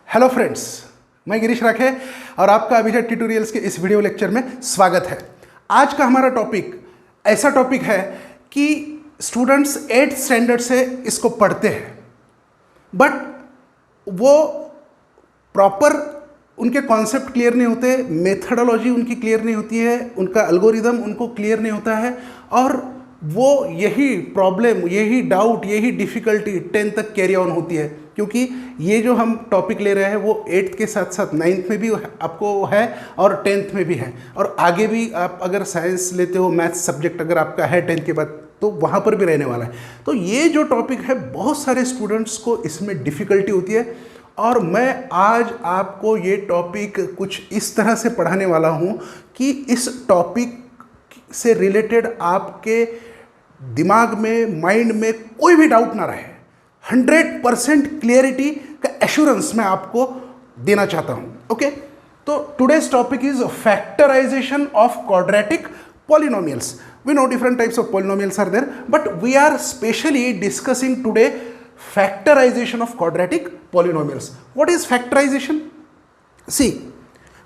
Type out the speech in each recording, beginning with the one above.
Hello friends, मैं गिरीश राखे और आपका अभिजय ट्यूटोरियल्स के इस वीडियो लेक्चर में स्वागत है। आज का हमारा टॉपिक ऐसा टॉपिक है कि स्टूडेंट्स 8th स्टैंडर्ड से इसको पढ़ते हैं, बट वो प्रॉपर उनके कॉन्सेप्ट क्लियर नहीं होते, मेथडोलॉजी उनकी क्लियर नहीं होती है, उनका एल्गोरिदम उनको क्लियर नहीं होता है और वो यही प्रॉब्लम, यही डाउट, यही डिफ़िकल्टी 10th तक कैरी ऑन होती है। क्योंकि ये जो हम टॉपिक ले रहे हैं वो 8th के साथ साथ 9th में भी आपको है और 10th में भी है, और आगे भी आप अगर साइंस लेते हो, मैथ्स सब्जेक्ट अगर आपका है 10th के बाद, तो वहाँ पर भी रहने वाला है। तो ये जो टॉपिक है बहुत सारे स्टूडेंट्स को इसमें डिफ़िकल्टी होती है, और मैं आज आपको ये टॉपिक कुछ इस तरह से पढ़ाने वाला हूँ कि इस टॉपिक से रिलेटेड आपके दिमाग में, माइंड में कोई भी डाउट ना रहे। 100% क्लियरिटी का एश्योरेंस मैं आपको देना चाहता हूँ। ओके, तो today's topic is factorisation of quadratic polynomials. We know different types of polynomials are there, but we are specially discussing today factorization of quadratic polynomials. What is factorization? See,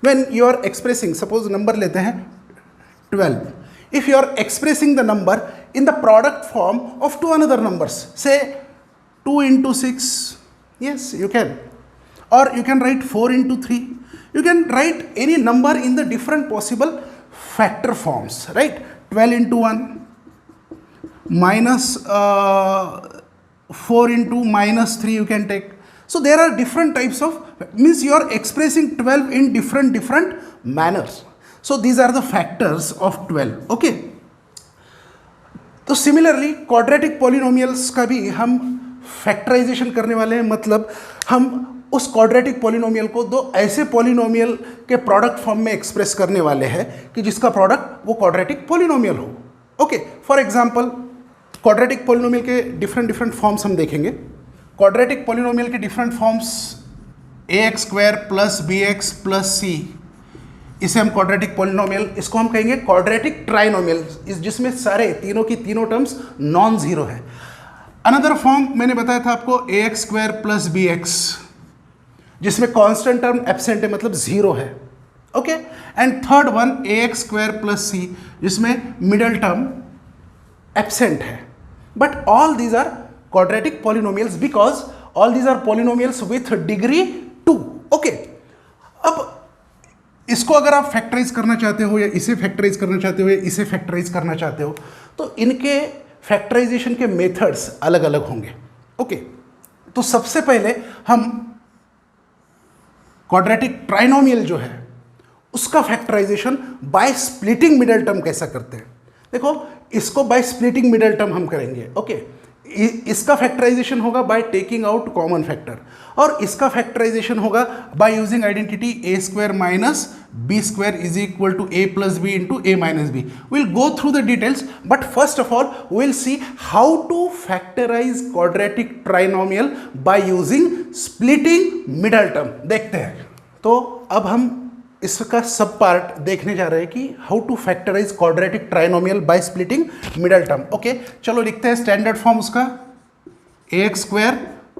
when you are expressing, suppose number लेते हैं 12. If you are expressing the number in the product form of two another numbers, say 2 into 6, yes, you can. Or you can write 4 into 3. You can write any number in the different possible factor forms, right? 12 into 1 minus 4 into minus 3 you can take. So there are different types of, means you are expressing 12 in different manners. So these are the factors of 12. Okay. तो similarly quadratic polynomials का भी हम factorisation करने वाले हैं। मतलब हम उस क्वाड्रेटिक पॉलिनोमियल को दो ऐसे पॉलिनोमियल के प्रोडक्ट फॉर्म में एक्सप्रेस करने वाले हैं कि जिसका प्रोडक्ट वो क्वाड्रेटिक पॉलिनोमियल हो। Okay, for example quadratic polynomial के डिफरेंट फॉर्म्स हम देखेंगे। क्वाड्रेटिक पॉलिनोमियल के different forms ax square plus bx plus c, इसे हम क्वाड्रेटिक पॉलिनोमियल, इसको हम कहेंगे क्वाड्रेटिक ट्राइनोमियल, जिसमें सारे तीनों की तीनों टर्म्स नॉन जीरो है। अनदर फॉर्म मैंने बताया था आपको ax स्क्वायर प्लस bx, जिसमें कांस्टेंट टर्म एब्सेंट है, मतलब जीरो है। Okay, and third one ax square plus c, जिसमें मिडल टर्म एब्सेंट है। But all these are quadratic polynomials because all these are polynomials with degree 2। Okay, अब इसको अगर आप फैक्टराइज करना चाहते हो, या इसे फैक्टराइज करना चाहते हो, या इसे फैक्टराइज करना चाहते हो, तो इनके फैक्टराइजेशन के मेथड्स अलग अलग होंगे। ओके, तो सबसे पहले हम क्वाड्रेटिक ट्राइनोमियल जो है उसका factorisation by splitting middle term कैसा करते हैं। देखो, इसको बाय स्प्लिटिंग मिडल टर्म हम करेंगे। ओके, इसका फैक्टराइजेशन होगा by taking out common factor, और इसका फैक्टराइजेशन होगा by using identity a square minus b square is equal to a plus b into a minus b. Will go through the details, but first of all will see how to factorise quadratic trinomial by using splitting middle term. देखते हैं। तो अब हम इसका सब part देखने जा रहे हैं कि how to factorise quadratic trinomial by splitting middle term. Okay, चलो लिखते हैं स्टैंडर्ड फॉर्म उसका ax square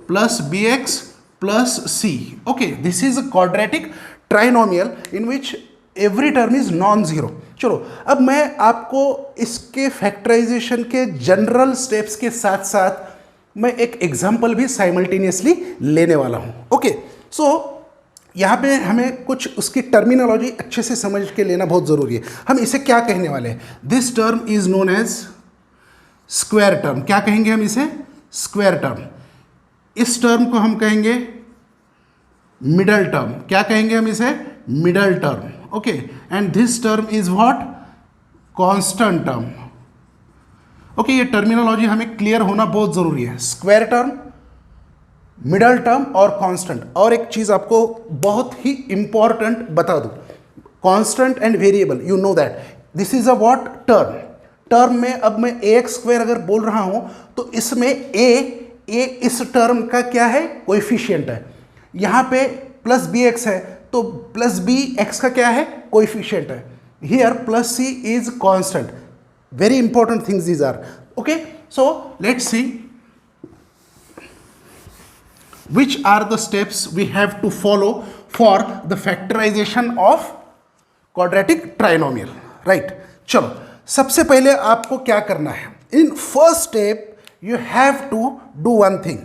plus bx plus c। Okay, this is a quadratic trinomial in which every term is non zero. चलो, अब मैं आपको इसके factorisation के जनरल स्टेप्स के साथ साथ मैं एक एग्जाम्पल भी साइमल्टेनियसली लेने वाला हूँ। ओके, सो यहाँ पे हमें कुछ उसकी टर्मिनोलॉजी अच्छे से समझ के लेना बहुत ज़रूरी है। हम इसे क्या कहने वाले हैं? This term is known as square term. क्या कहेंगे हम इसे? Square term. इस टर्म को हम कहेंगे मिडल टर्म। क्या कहेंगे हम इसे? Middle term. Okay, and this term is what? Constant term. Okay, ये टर्मिनोलॉजी हमें क्लियर होना बहुत ज़रूरी है। स्क्वायर टर्म, मिडल टर्म और कांस्टेंट। और एक चीज़ आपको बहुत ही इंपॉर्टेंट बता दूं, constant and variable, you know that this is a what? Term. Term में अब मैं ax स्क्वायर अगर बोल रहा हूं तो इसमें a इस टर्म का क्या है? कोएफिशिएंट है। यहाँ पे प्लस bx है तो प्लस bx का क्या है? कोएफिशिएंट है। Here plus c is constant. Very important things these are. Okay, so let's see which are the steps we have to follow for the factorization of quadratic trinomial, right? चलो सबसे पहले आपको क्या करना है, in first step you have to do one thing.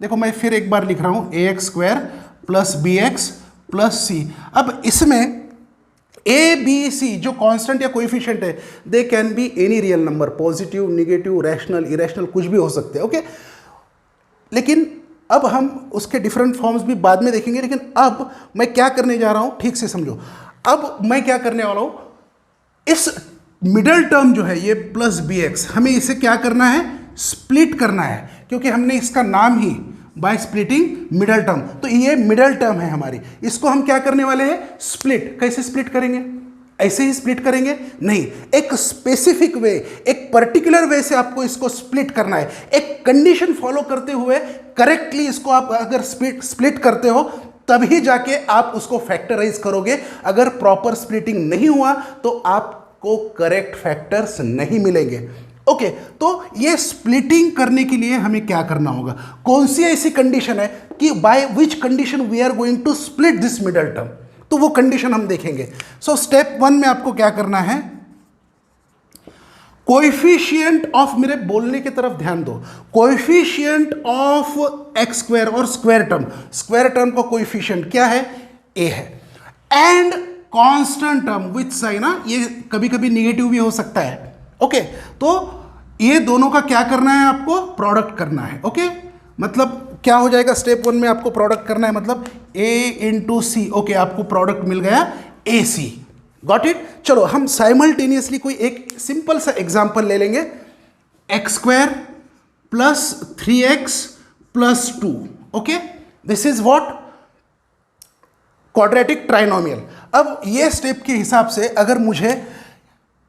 देखो मैं फिर एक बार लिख रहा हूं ax square plus B x plus C. अब इसमें ए बी सी जो कांस्टेंट या कोएफिशिएंट है, they can be any real number, positive, negative, rational, irrational, कुछ भी हो सकते हैं, ओके। लेकिन अब हम उसके डिफरेंट फॉर्म्स भी बाद में देखेंगे, लेकिन अब मैं क्या करने जा रहा हूं ठीक से समझो। अब मैं क्या करने वाला हूं, इस मिडल टर्म जो है ये प्लस बी एक्स, हमें इसे क्या करना है, स्प्लिट करना है, क्योंकि हमने इसका नाम ही बाय स्प्लिटिंग मिडल टर्म, तो ये मिडल टर्म है हमारी, इसको हम क्या करने वाले हैं, स्प्लिट। कैसे स्प्लिट करेंगे, ऐसे ही स्प्लिट करेंगे नहीं, एक स्पेसिफिक वे, एक पर्टिकुलर वे से आपको इसको स्प्लिट करना है, एक कंडीशन फॉलो करते हुए करेक्टली इसको आप अगर स्प्लिट करते हो तभी जाके आप उसको फैक्टराइज करोगे। अगर प्रॉपर स्प्लिटिंग नहीं हुआ तो आपको करेक्ट फैक्टर्स नहीं मिलेंगे, ओके। तो ये स्प्लिटिंग करने के लिए हमें क्या करना होगा, कौन सी ऐसी कंडीशन है कि by which condition we are going to split this middle term, तो वो कंडीशन हम देखेंगे। सो स्टेप 1 में आपको क्या करना है, कोएफिशिएंट ऑफ, मेरे बोलने की तरफ ध्यान दो, कोएफिशिएंट ऑफ एक्स स्क्वायर और स्क्वायर टर्म का कोएफिशिएंट क्या है, ए है, and constant term with sign, ये कभी कभी निगेटिव भी हो सकता है, ओके। तो ये दोनों का क्या करना है, आपको प्रोडक्ट करना है, ओके। मतलब क्या हो जाएगा, स्टेप 1 में आपको प्रोडक्ट करना है, मतलब a इंटू सी, ओके, आपको प्रोडक्ट मिल गया ए सी, गॉट इट। चलो हम साइमल्टेनियसली कोई एक सिंपल सा एग्जांपल ले लेंगे, x square plus 3x plus 2, okay, this is what, quadratic trinomial. अब ये स्टेप के हिसाब से अगर मुझे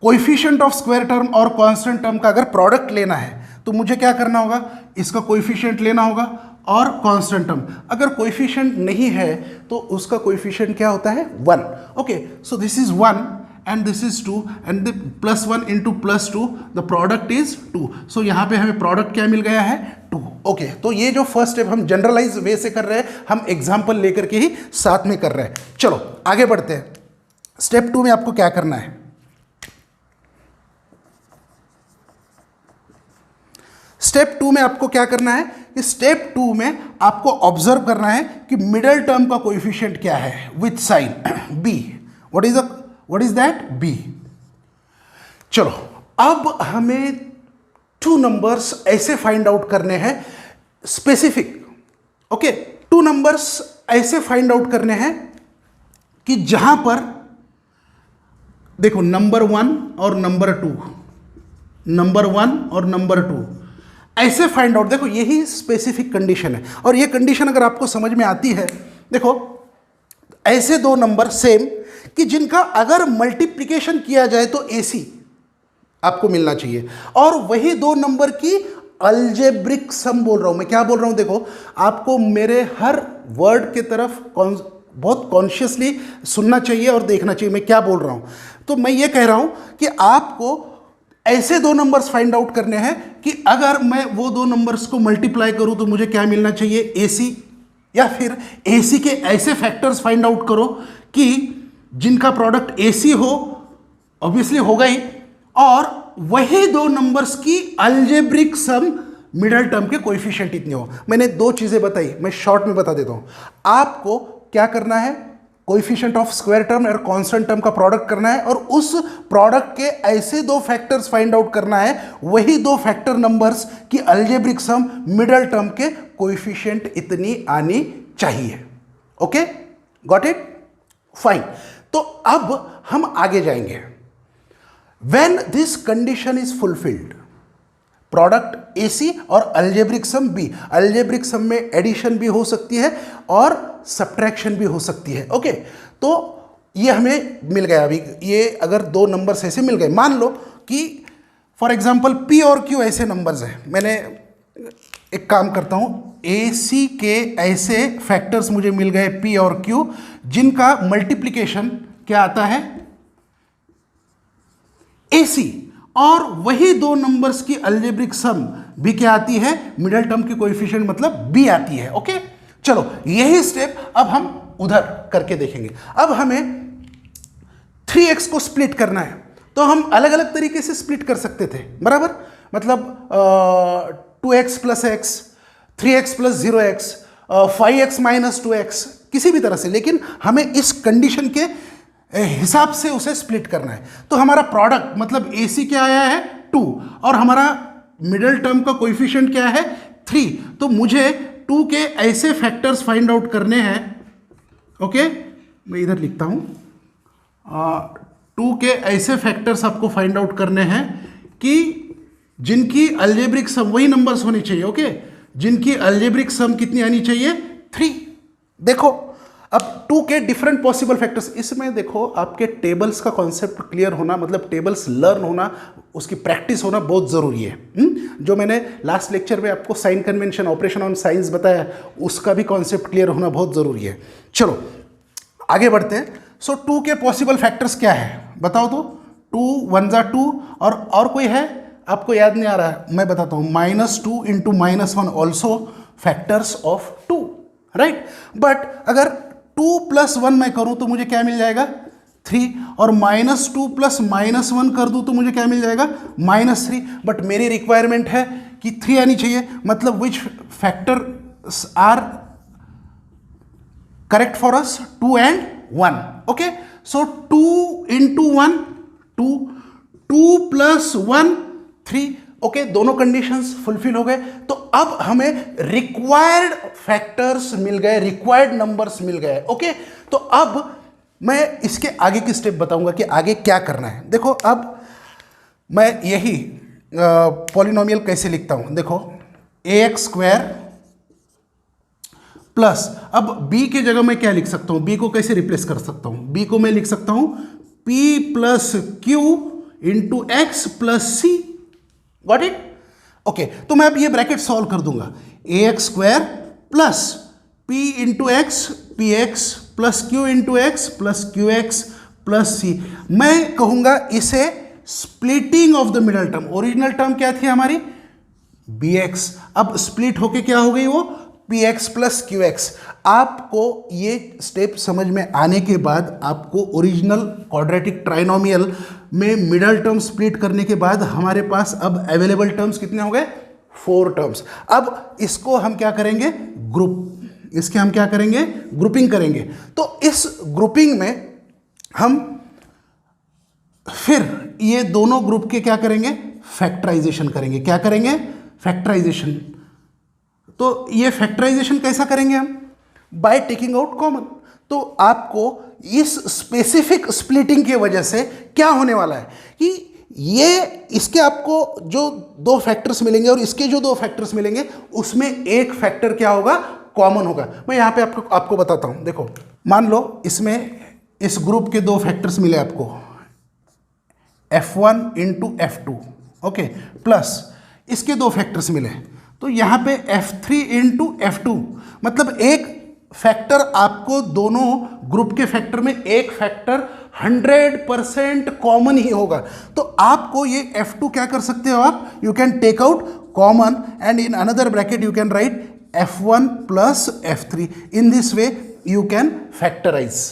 कोएफिशिएंट ऑफ स्क्वायर टर्म और कांस्टेंट टर्म का अगर प्रोडक्ट लेना है तो मुझे क्या करना होगा, इसका कोएफिशिएंट लेना होगा और कांस्टेंट टर्म। अगर कोएफिशिएंट नहीं है तो उसका कोएफिशिएंट क्या होता है, 1, okay. So this is 1 and this is 2 and the plus 1 into plus 2, the product is 2। सो यहाँ पे हमें प्रोडक्ट क्या मिल गया है, 2, ओके। तो ये जो फर्स्ट स्टेप हम जनरलाइज वे से कर रहे हैं, हम एग्जाम्पल लेकर के ही साथ में कर रहे हैं। चलो आगे बढ़ते हैं। स्टेप 2 में आपको क्या करना है, स्टेप 2 में आपको क्या करना है, कि स्टेप 2 में आपको ऑब्जर्व करना है कि मिडल टर्म का कोएफिशिएंट क्या है with sign b, what is that, b. चलो अब हमें 2 नंबर्स ऐसे फाइंड आउट करने हैं स्पेसिफिक, ओके। 2 नंबर्स ऐसे फाइंड आउट करने हैं कि जहां पर देखो नंबर 1 और नंबर 2, नंबर 1 और नंबर 2 ऐसे फाइंड आउट, देखो यही स्पेसिफिक कंडीशन है। और ये कंडीशन अगर आपको समझ में आती है, देखो ऐसे 2 नंबर सेम कि जिनका अगर मल्टीप्लिकेशन किया जाए तो AC आपको मिलना चाहिए, और वही 2 नंबर की अलजेब्रिक सम बोल रहा हूं मैं, क्या बोल रहा हूं, देखो आपको मेरे हर वर्ड की तरफ बहुत कॉन्शियसली सुनना चाहिए और देखना चाहिए मैं क्या बोल रहा हूं। तो मैं ये कह रहा हूं कि आपको ऐसे 2 नंबर्स फाइंड आउट करने हैं कि अगर मैं वो 2 नंबर्स को मल्टीप्लाई करूं तो मुझे क्या मिलना चाहिए, AC, या फिर AC के ऐसे फैक्टर्स फाइंड आउट करो कि जिनका प्रोडक्ट AC हो, ऑब्वियसली होगा ही, और वही 2 नंबर्स की अलजेब्रिक सम मिडल टर्म के कोएफिशिएंट इतने हो। मैंने 2 चीजें बताई, मैं शॉर्ट में बता देता हूं। आपको क्या करना है, कोएफिशिएंट ऑफ स्क्वायर टर्म और कांस्टेंट टर्म का प्रोडक्ट करना है, और उस प्रोडक्ट के ऐसे 2 फैक्टर्स फाइंड आउट करना है, वही 2 फैक्टर नंबर्स की अलजेब्रिक सम मिडल टर्म के कोएफिशिएंट इतनी आनी चाहिए, ओके, गॉट इट, फाइन। तो अब हम आगे जाएंगे। When this condition is fulfilled, product AC और अलजेब्रिक सम B, अलजेब्रिक सम में एडिशन भी हो सकती है और सब्ट्रैक्शन भी हो सकती है, ओके। तो ये हमें मिल गया। अभी ये अगर 2 नंबर्स ऐसे मिल गए, मान लो कि फॉर एग्जांपल P और Q ऐसे नंबर्स हैं, मैंने एक काम करता हूं, AC के ऐसे फैक्टर्स मुझे मिल गए P और Q जिनका मल्टीप्लिकेशन क्या आता है, AC, और वही 2 नंबर्स की अलजेब्रिक सम भी क्या आती है, मिडल टर्म की कोएफिशिएंट मतलब B आती है, ओके। चलो यही स्टेप अब हम उधर करके देखेंगे। अब हमें 3x को स्प्लिट करना है, तो हम अलग अलग तरीके से स्प्लिट कर सकते थे, बराबर। मतलब 2x plus x, 3x plus 0x, 5x minus 2x, किसी भी तरह से, लेकिन हमें इस कंडीशन के हिसाब से उसे स्प्लिट करना है। तो हमारा प्रोडक्ट मतलब AC क्या आया है 2, और हमारा मिडिल टर्म का कोएफिशिएंट क्या है 3। तो मुझे 2 के ऐसे फैक्टर्स फाइंड आउट करने हैं, ओके, मैं इधर लिखता हूँ, 2 के ऐसे फैक्टर्स आपको फाइंड आउट करने हैं कि जिनकी अलजेब्रिक सम, वही नंबर्स होने चाहिए, ओके, जिनकी अलजेब्रिक सम कितनी आनी चाहिए 3। देखो अब 2 के डिफरेंट पॉसिबल फैक्टर्स, इसमें देखो आपके टेबल्स का कॉन्सेप्ट क्लियर होना, मतलब टेबल्स लर्न होना, उसकी प्रैक्टिस होना बहुत ज़रूरी है। जो मैंने लास्ट लेक्चर में आपको sign convention, operation on signs बताया, उसका भी कॉन्सेप्ट क्लियर होना बहुत ज़रूरी है। चलो आगे बढ़ते हैं। सो 2 के पॉसिबल फैक्टर्स क्या है बताओ तो? 2 1 जा 2, और कोई है आपको याद नहीं आ रहा है, मैं बताता हूँ, -2 into -1 also factors of 2, right. But अगर 2 + 1 मैं करूं तो मुझे क्या मिल जाएगा 3, और -2 + -1 कर दूं तो मुझे क्या मिल जाएगा -3। बट मेरी रिक्वायरमेंट है कि 3 आनी चाहिए, मतलब which factor are correct for us, 2 and 1, okay. So 2 × 1 2, 2 + 1 3, okay, दोनों कंडीशंस फुलफिल हो गए। तो अब हमें रिक्वायर्ड फैक्टर्स मिल गए, रिक्वायर्ड नंबर्स मिल गए, ओके। तो अब मैं इसके आगे की स्टेप बताऊंगा कि आगे क्या करना है। देखो अब मैं यही पॉलिनोमियल कैसे लिखता हूं, देखो ax² प्लस, अब b के जगह मैं क्या लिख सकता हूं, b को कैसे रिप्लेस कर सकता हूं, b को मैं लिख सकता हूं p + q × x + c, got it, okay. तो मैं अब ये ब्रैकेट सॉल्व कर दूंगा, ax² plus p × x px plus q × x plus qx plus c। मैं कहूंगा इसे splitting of the middle term. Original term क्या थी हमारी bx, अब स्प्लिट होके क्या हो गई वो px प्लस qx। आपको ये स्टेप समझ में आने के बाद आपको ओरिजिनल क्वाड्रेटिक ट्राइनोमियल में मिडल टर्म स्प्लिट करने के बाद हमारे पास अब अवेलेबल टर्म्स कितने हो गए 4 टर्म्स। अब इसको हम क्या करेंगे ग्रुप, इसके हम क्या करेंगे ग्रुपिंग करेंगे। तो इस ग्रुपिंग में हम फिर ये दोनों ग्रुप के क्या करेंगे फैक्टराइजेशन करेंगे। क्या करेंगे फैक्टराइजेशन। तो ये फैक्टराइजेशन कैसा करेंगे हम बाय टेकिंग आउट कॉमन। तो आपको इस स्पेसिफिक स्प्लिटिंग की वजह से क्या होने वाला है कि ये इसके आपको जो 2 फैक्टर्स मिलेंगे और इसके जो 2 फैक्टर्स मिलेंगे उसमें एक फैक्टर क्या होगा कॉमन होगा। मैं यहाँ पे आपको बताता हूँ। देखो मान लो इसमें इस ग्रुप के 2 फैक्टर्स मिले आपको f1 × f2, ओके, प्लस इसके 2 फैक्टर्स मिले, तो यहाँ पे f3 × f2, मतलब एक फैक्टर आपको दोनों ग्रुप के फैक्टर में एक फैक्टर 100% कॉमन ही होगा। तो आपको ये f2 क्या कर सकते हो आप, you can take out common and in another bracket you can write f1 + f3। In this way you can factorise,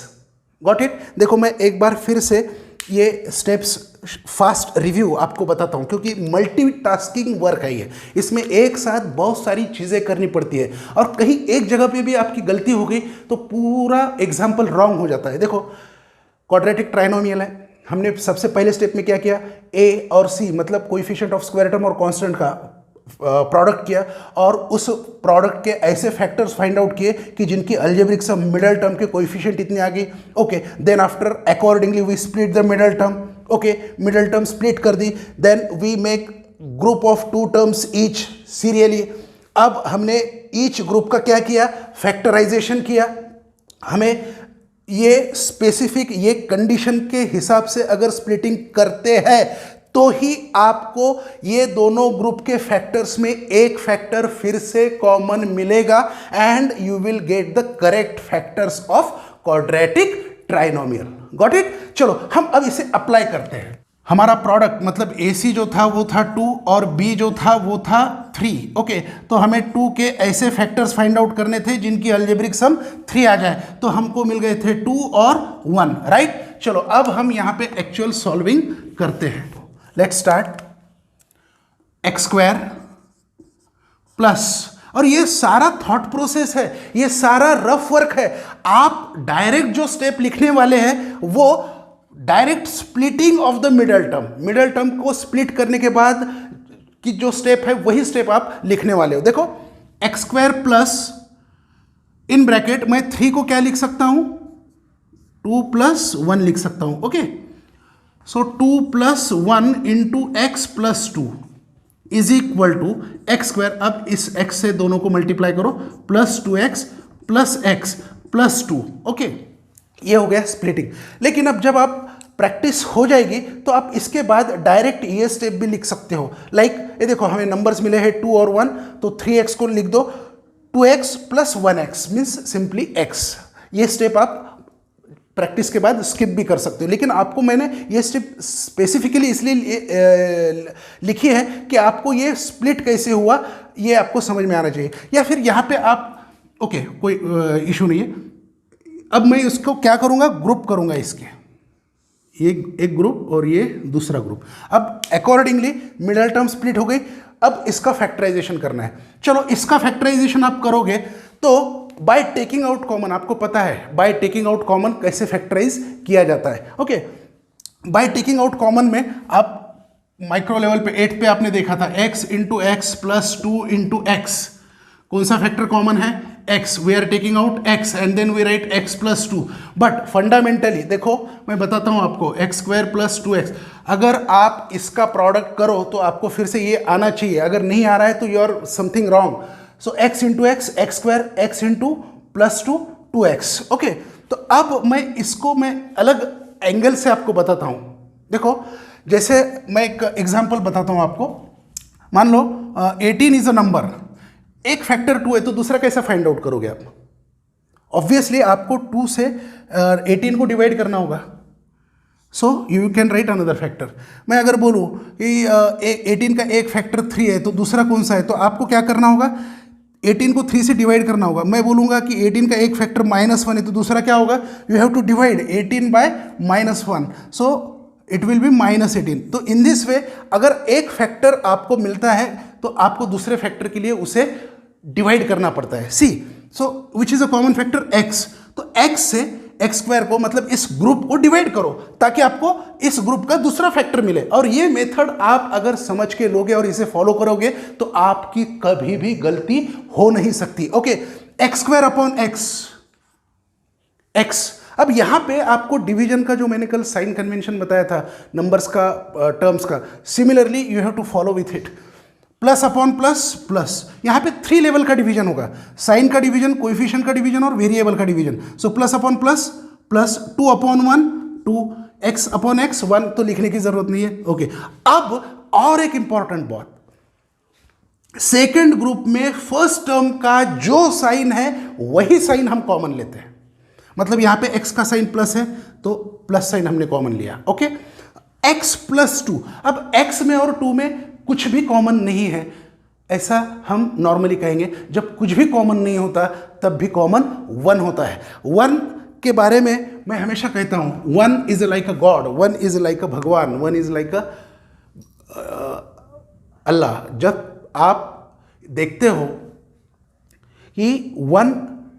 got it. देखो मैं एक बार फिर से ये स्टेप्स फास्ट रिव्यू आपको बताता हूँ, क्योंकि मल्टीटास्किंग वर्क है ये, इसमें एक साथ बहुत सारी चीज़ें करनी पड़ती है और कहीं एक जगह पे भी आपकी गलती हो गई तो पूरा एग्जाम्पल रॉन्ग हो जाता है। देखो क्वाड्रेटिक ट्राइनोमियल है, हमने सबसे पहले स्टेप में क्या किया a और c मतलब कोएफिशिएंट ऑफ स्क्वायर टर्म और कांस्टेंट का प्रोडक्ट किया और उस प्रोडक्ट के ऐसे फैक्टर्स फाइंड आउट किए कि जिनकी अलजेब्रिक सम मिडल टर्म के कोएफिशिएंट इतनी आ गई, okay. Then after accordingly we split the middle term, okay, middle term split कर दी, then we make group of 2 terms each serially. अब हमने ईच ग्रुप का क्या किया फैक्टराइजेशन किया। हमें ये स्पेसिफिक ये कंडीशन के हिसाब से अगर स्प्लिटिंग करते हैं तो ही आपको ये दोनों ग्रुप के फैक्टर्स में एक फैक्टर फिर से कॉमन मिलेगा and you will get the correct factors of quadratic trinomial, got it. चलो हम अब इसे अप्लाई करते हैं। हमारा प्रोडक्ट मतलब AC जो था वो था 2 और B जो था वो था 3। ओके, तो हमें 2 के ऐसे फैक्टर्स फाइंड आउट करने थे जिनकी अलजेब्रिक सम 3 आ जाए, तो हमको मिल गए थे 2 और 1, राइट। चलो अब हम यहाँ पे एक्चुअल सॉल्विंग करते हैं। Let's start. X square plus, और ये सारा थॉट प्रोसेस है, ये सारा रफ वर्क है। आप डायरेक्ट जो स्टेप लिखने वाले हैं वो direct splitting of the middle term, middle term को स्प्लिट करने के बाद की जो स्टेप है वही स्टेप आप लिखने वाले हो। देखो, x square plus in bracket मैं 3 को क्या लिख सकता हूं, 2 + 1 लिख सकता हूं। Okay, so 2 + 1 into x plus 2 is equal to x square. अब इस x से दोनों को मल्टीप्लाई करो, +2x + x + 2। ओके, ये हो गया स्प्लिटिंग। लेकिन अब जब आप प्रैक्टिस हो जाएगी तो आप इसके बाद डायरेक्ट ये स्टेप भी लिख सकते हो। लाइक ये देखो, हमें नंबर्स मिले हैं 2 और 1, तो 3x को लिख दो, 2x + 1x means simply x। ये स्टेप आप प्रैक्टिस के बाद स्किप भी कर सकते हो, लेकिन आपको मैंने ये स्टेप स्पेसिफिकली इसलिए लिखी है कि आपको ये स्प्लिट कैसे हुआ ये आपको समझ में आना चाहिए। या फिर यहाँ पे आप ओके, कोई इशू नहीं है। अब मैं इसको क्या करूँगा, ग्रुप करूँगा इसके, ये एक ग्रुप और ये दूसरा ग्रुप। अब अकॉर्डिंगली मिडल टर्म स्प्लिट हो गई। अब इसका फैक्टराइजेशन करना है। चलो, इसका फैक्टराइजेशन आप करोगे तो बाय टेकिंग आउट कॉमन, आपको पता है बाय टेकिंग आउट कॉमन कैसे फैक्टराइज किया जाता है। Okay, bye taking out common में आप माइक्रो लेवल पे 8 पे आपने देखा था x × x + 2 × x। कौन सा फैक्टर कॉमन है, x। We are taking out x and then we write x + 2। But fundamentally देखो, मैं बताता हूं आपको, x² + 2x। अगर आप इसका प्रोडक्ट करो तो आपको फिर से ये आना चाहिए, अगर नहीं आ रहा है तो you are something wrong. So x × x, x², x × +2 2x। Okay, तो अब मैं इसको मैं अलग एंगल से आपको बताता हूं। देखो, जैसे मैं एक एग्जांपल बताता हूं आपको। मान लो 18 इज अ नंबर, एक फैक्टर 2 है, तो दूसरा कैसे फाइंड आउट करोगे आप? ऑब्वियसली आपको 2 से 18 को डिवाइड करना होगा। So you can right another factor. मैं अगर बोलूँ कि 18 का एक फैक्टर 3 है, तो दूसरा कौन सा है, तो आपको क्या करना होगा, 18 को 3 से डिवाइड करना होगा। मैं बोलूँगा कि 18 का एक फैक्टर -1 है, तो दूसरा क्या होगा, you have to divide 18 by -1, so it will be -18। तो इन दिस वे अगर एक फैक्टर आपको मिलता है तो आपको दूसरे फैक्टर के लिए उसे डिवाइड करना पड़ता है। See, so which is a common factor x। तो x से x² को, मतलब इस ग्रुप को डिवाइड करो ताकि आपको इस ग्रुप का दूसरा फैक्टर मिले। और ये मेथड आप अगर समझ के लोगे और इसे फॉलो करोगे तो आपकी कभी भी गलती हो नहीं सकती। Okay, x² / x। अब यहां पे आपको डिवीजन का जो मैंने कल साइन कन्वेंशन बताया था नंबर्स का, टर्म्स का, similarly you have to follow with it. Plus upon plus plus, यहाँ पे 3 लेवल का डिवीजन होगा, साइन का डिवीजन, कोएफिशिएंट का डिवीजन और वेरिएबल का division. So plus upon plus plus, 2 upon 1 2, x upon x 1, तो लिखने की जरूरत नहीं है। ओके, अब और एक इंपॉर्टेंट बात, सेकेंड ग्रुप में फर्स्ट टर्म का जो साइन है वही साइन हम कॉमन लेते हैं। मतलब यहाँ पे x का साइन प्लस है तो प्लस साइन हमने कॉमन लिया। Okay, x + 2। अब x में और 2 में कुछ भी कॉमन नहीं है, ऐसा हम नॉर्मली कहेंगे। जब कुछ भी कॉमन नहीं होता तब भी कॉमन 1 होता है। 1 के बारे में मैं हमेशा कहता हूं, 1 is like a God, 1 is like अ भगवान, 1 इज लाइक अ अल्लाह। जब आप देखते हो कि 1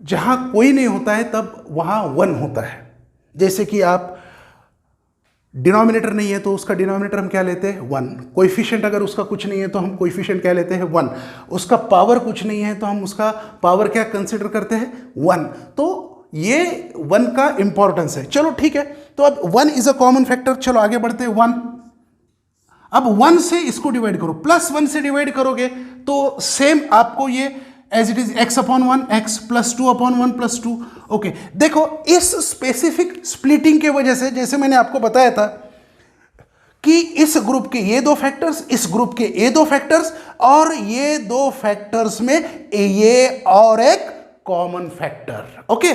जहां कोई नहीं होता है तब वहां 1 होता है। जैसे कि आप डिनोमिनेटर नहीं है तो उसका डिनोमिनेटर हम क्या लेते हैं, 1। कोएफिशिएंट अगर उसका कुछ नहीं है तो हम कोएफिशिएंट क्या लेते हैं, 1। उसका पावर कुछ नहीं है तो हम उसका पावर क्या कंसिडर करते हैं, 1। तो ये 1 का इंपॉर्टेंस है। चलो ठीक है, तो अब 1 इज अ कॉमन फैक्टर। चलो आगे बढ़ते हैं, 1। अब 1 से इसको डिवाइड करो, +1 से डिवाइड करोगे तो सेम आपको ये as it is x upon 1 x + 2 upon 1 + 2। Okay, देखो इस स्पेसिफिक स्प्लिटिंग के वजह से, जैसे मैंने आपको बताया था कि इस ग्रुप के ये 2 फैक्टर्स, इस ग्रुप के ये 2 फैक्टर्स, और ये 2 फैक्टर्स में ये और एक कॉमन फैक्टर। ओके,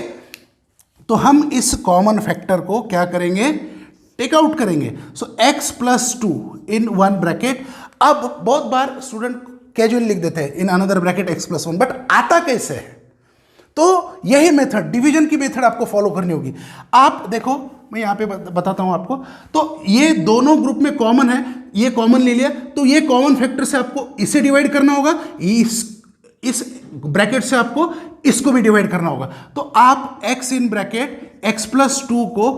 तो हम इस कॉमन फैक्टर को क्या करेंगे, टेक आउट करेंगे। सो x + 2 इन 1 ब्रैकेट। अब बहुत बार स्टूडेंट कैजुअली लिख देते हैं इन another bracket x plus 1, but आता कैसे है? तो यही मेथड, डिवीजन की मेथड आपको फॉलो करनी होगी। आप देखो, मैं यहाँ पे बताता हूँ आपको। तो ये दोनों ग्रुप में कॉमन है, ये कॉमन ले लिया, तो ये कॉमन फैक्टर से आपको इसे डिवाइड करना होगा, इस ब्रैकेट से आपको इसको भी डिवाइड करना होगा। तो आप x in bracket x plus 2 को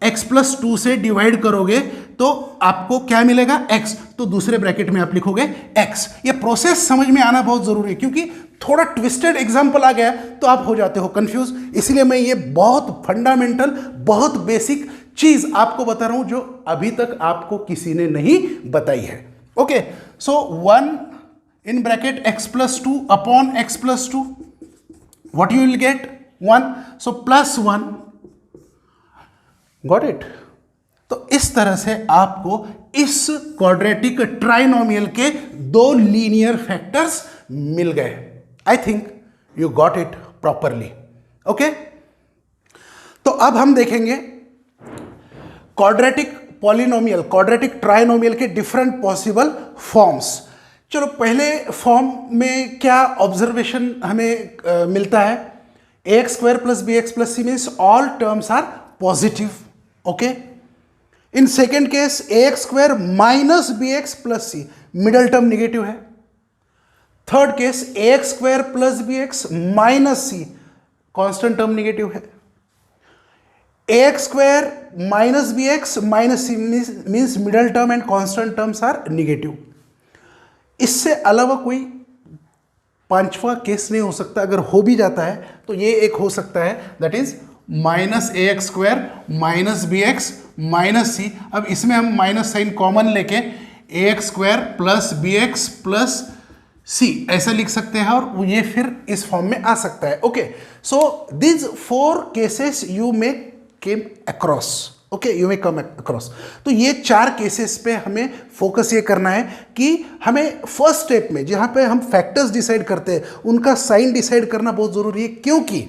x प्लस 2 से डिवाइड करोगे तो आपको क्या मिलेगा? x। तो दूसरे ब्रैकेट में आप लिखोगे x। ये प्रोसेस समझ में आना बहुत जरूरी है, क्योंकि थोड़ा ट्विस्टेड एग्जांपल आ गया तो आप हो जाते हो कंफ्यूज। इसलिए मैं ये बहुत फंडामेंटल, बहुत बेसिक चीज आपको बता रहा हूं जो अभी तक आपको किसी ने नहीं बताई है। Okay, so 1 in bracket x plus 2 upon x plus 2, what you will get? 1. So plus 1. Got it? तो इस तरह से आपको इस क्वाड्रेटिक ट्राइनोमियल के दो लीनियर फैक्टर्स मिल गए। I think you got it properly. Okay, तो अब हम देखेंगे क्वाड्रेटिक पॉलिनोमियल, क्वाड्रेटिक ट्राइनोमियल के डिफरेंट पॉसिबल फॉर्म्स। चलो, पहले फॉर्म में क्या ऑब्जर्वेशन हमें मिलता है? ax square plus B x plus C means all terms are positive. Okay, in second case ax square minus B x plus C, middle term negative है। Third case ax square plus B x minus C, constant term negative है। ax square minus B x minus C means middle term and constant terms are negative. इससे अलावा कोई पांचवा case नहीं हो सकता। अगर हो भी जाता है तो ये एक हो सकता है, that is minus a x square minus B x minus c. अब इसमें हम माइनस साइन कॉमन लेके a x square plus B x plus c ऐसा लिख सकते हैं, और ये फिर इस फॉर्म में आ सकता है। Okay, so this 4 cases you may came across. Okay, you may come across. तो ये 4 केसेस पे हमें फोकस ये करना है कि हमें फर्स्ट स्टेप में जहाँ पे हम फैक्टर्स डिसाइड करते हैं उनका साइन डिसाइड करना बहुत ज़रूरी है, क्योंकि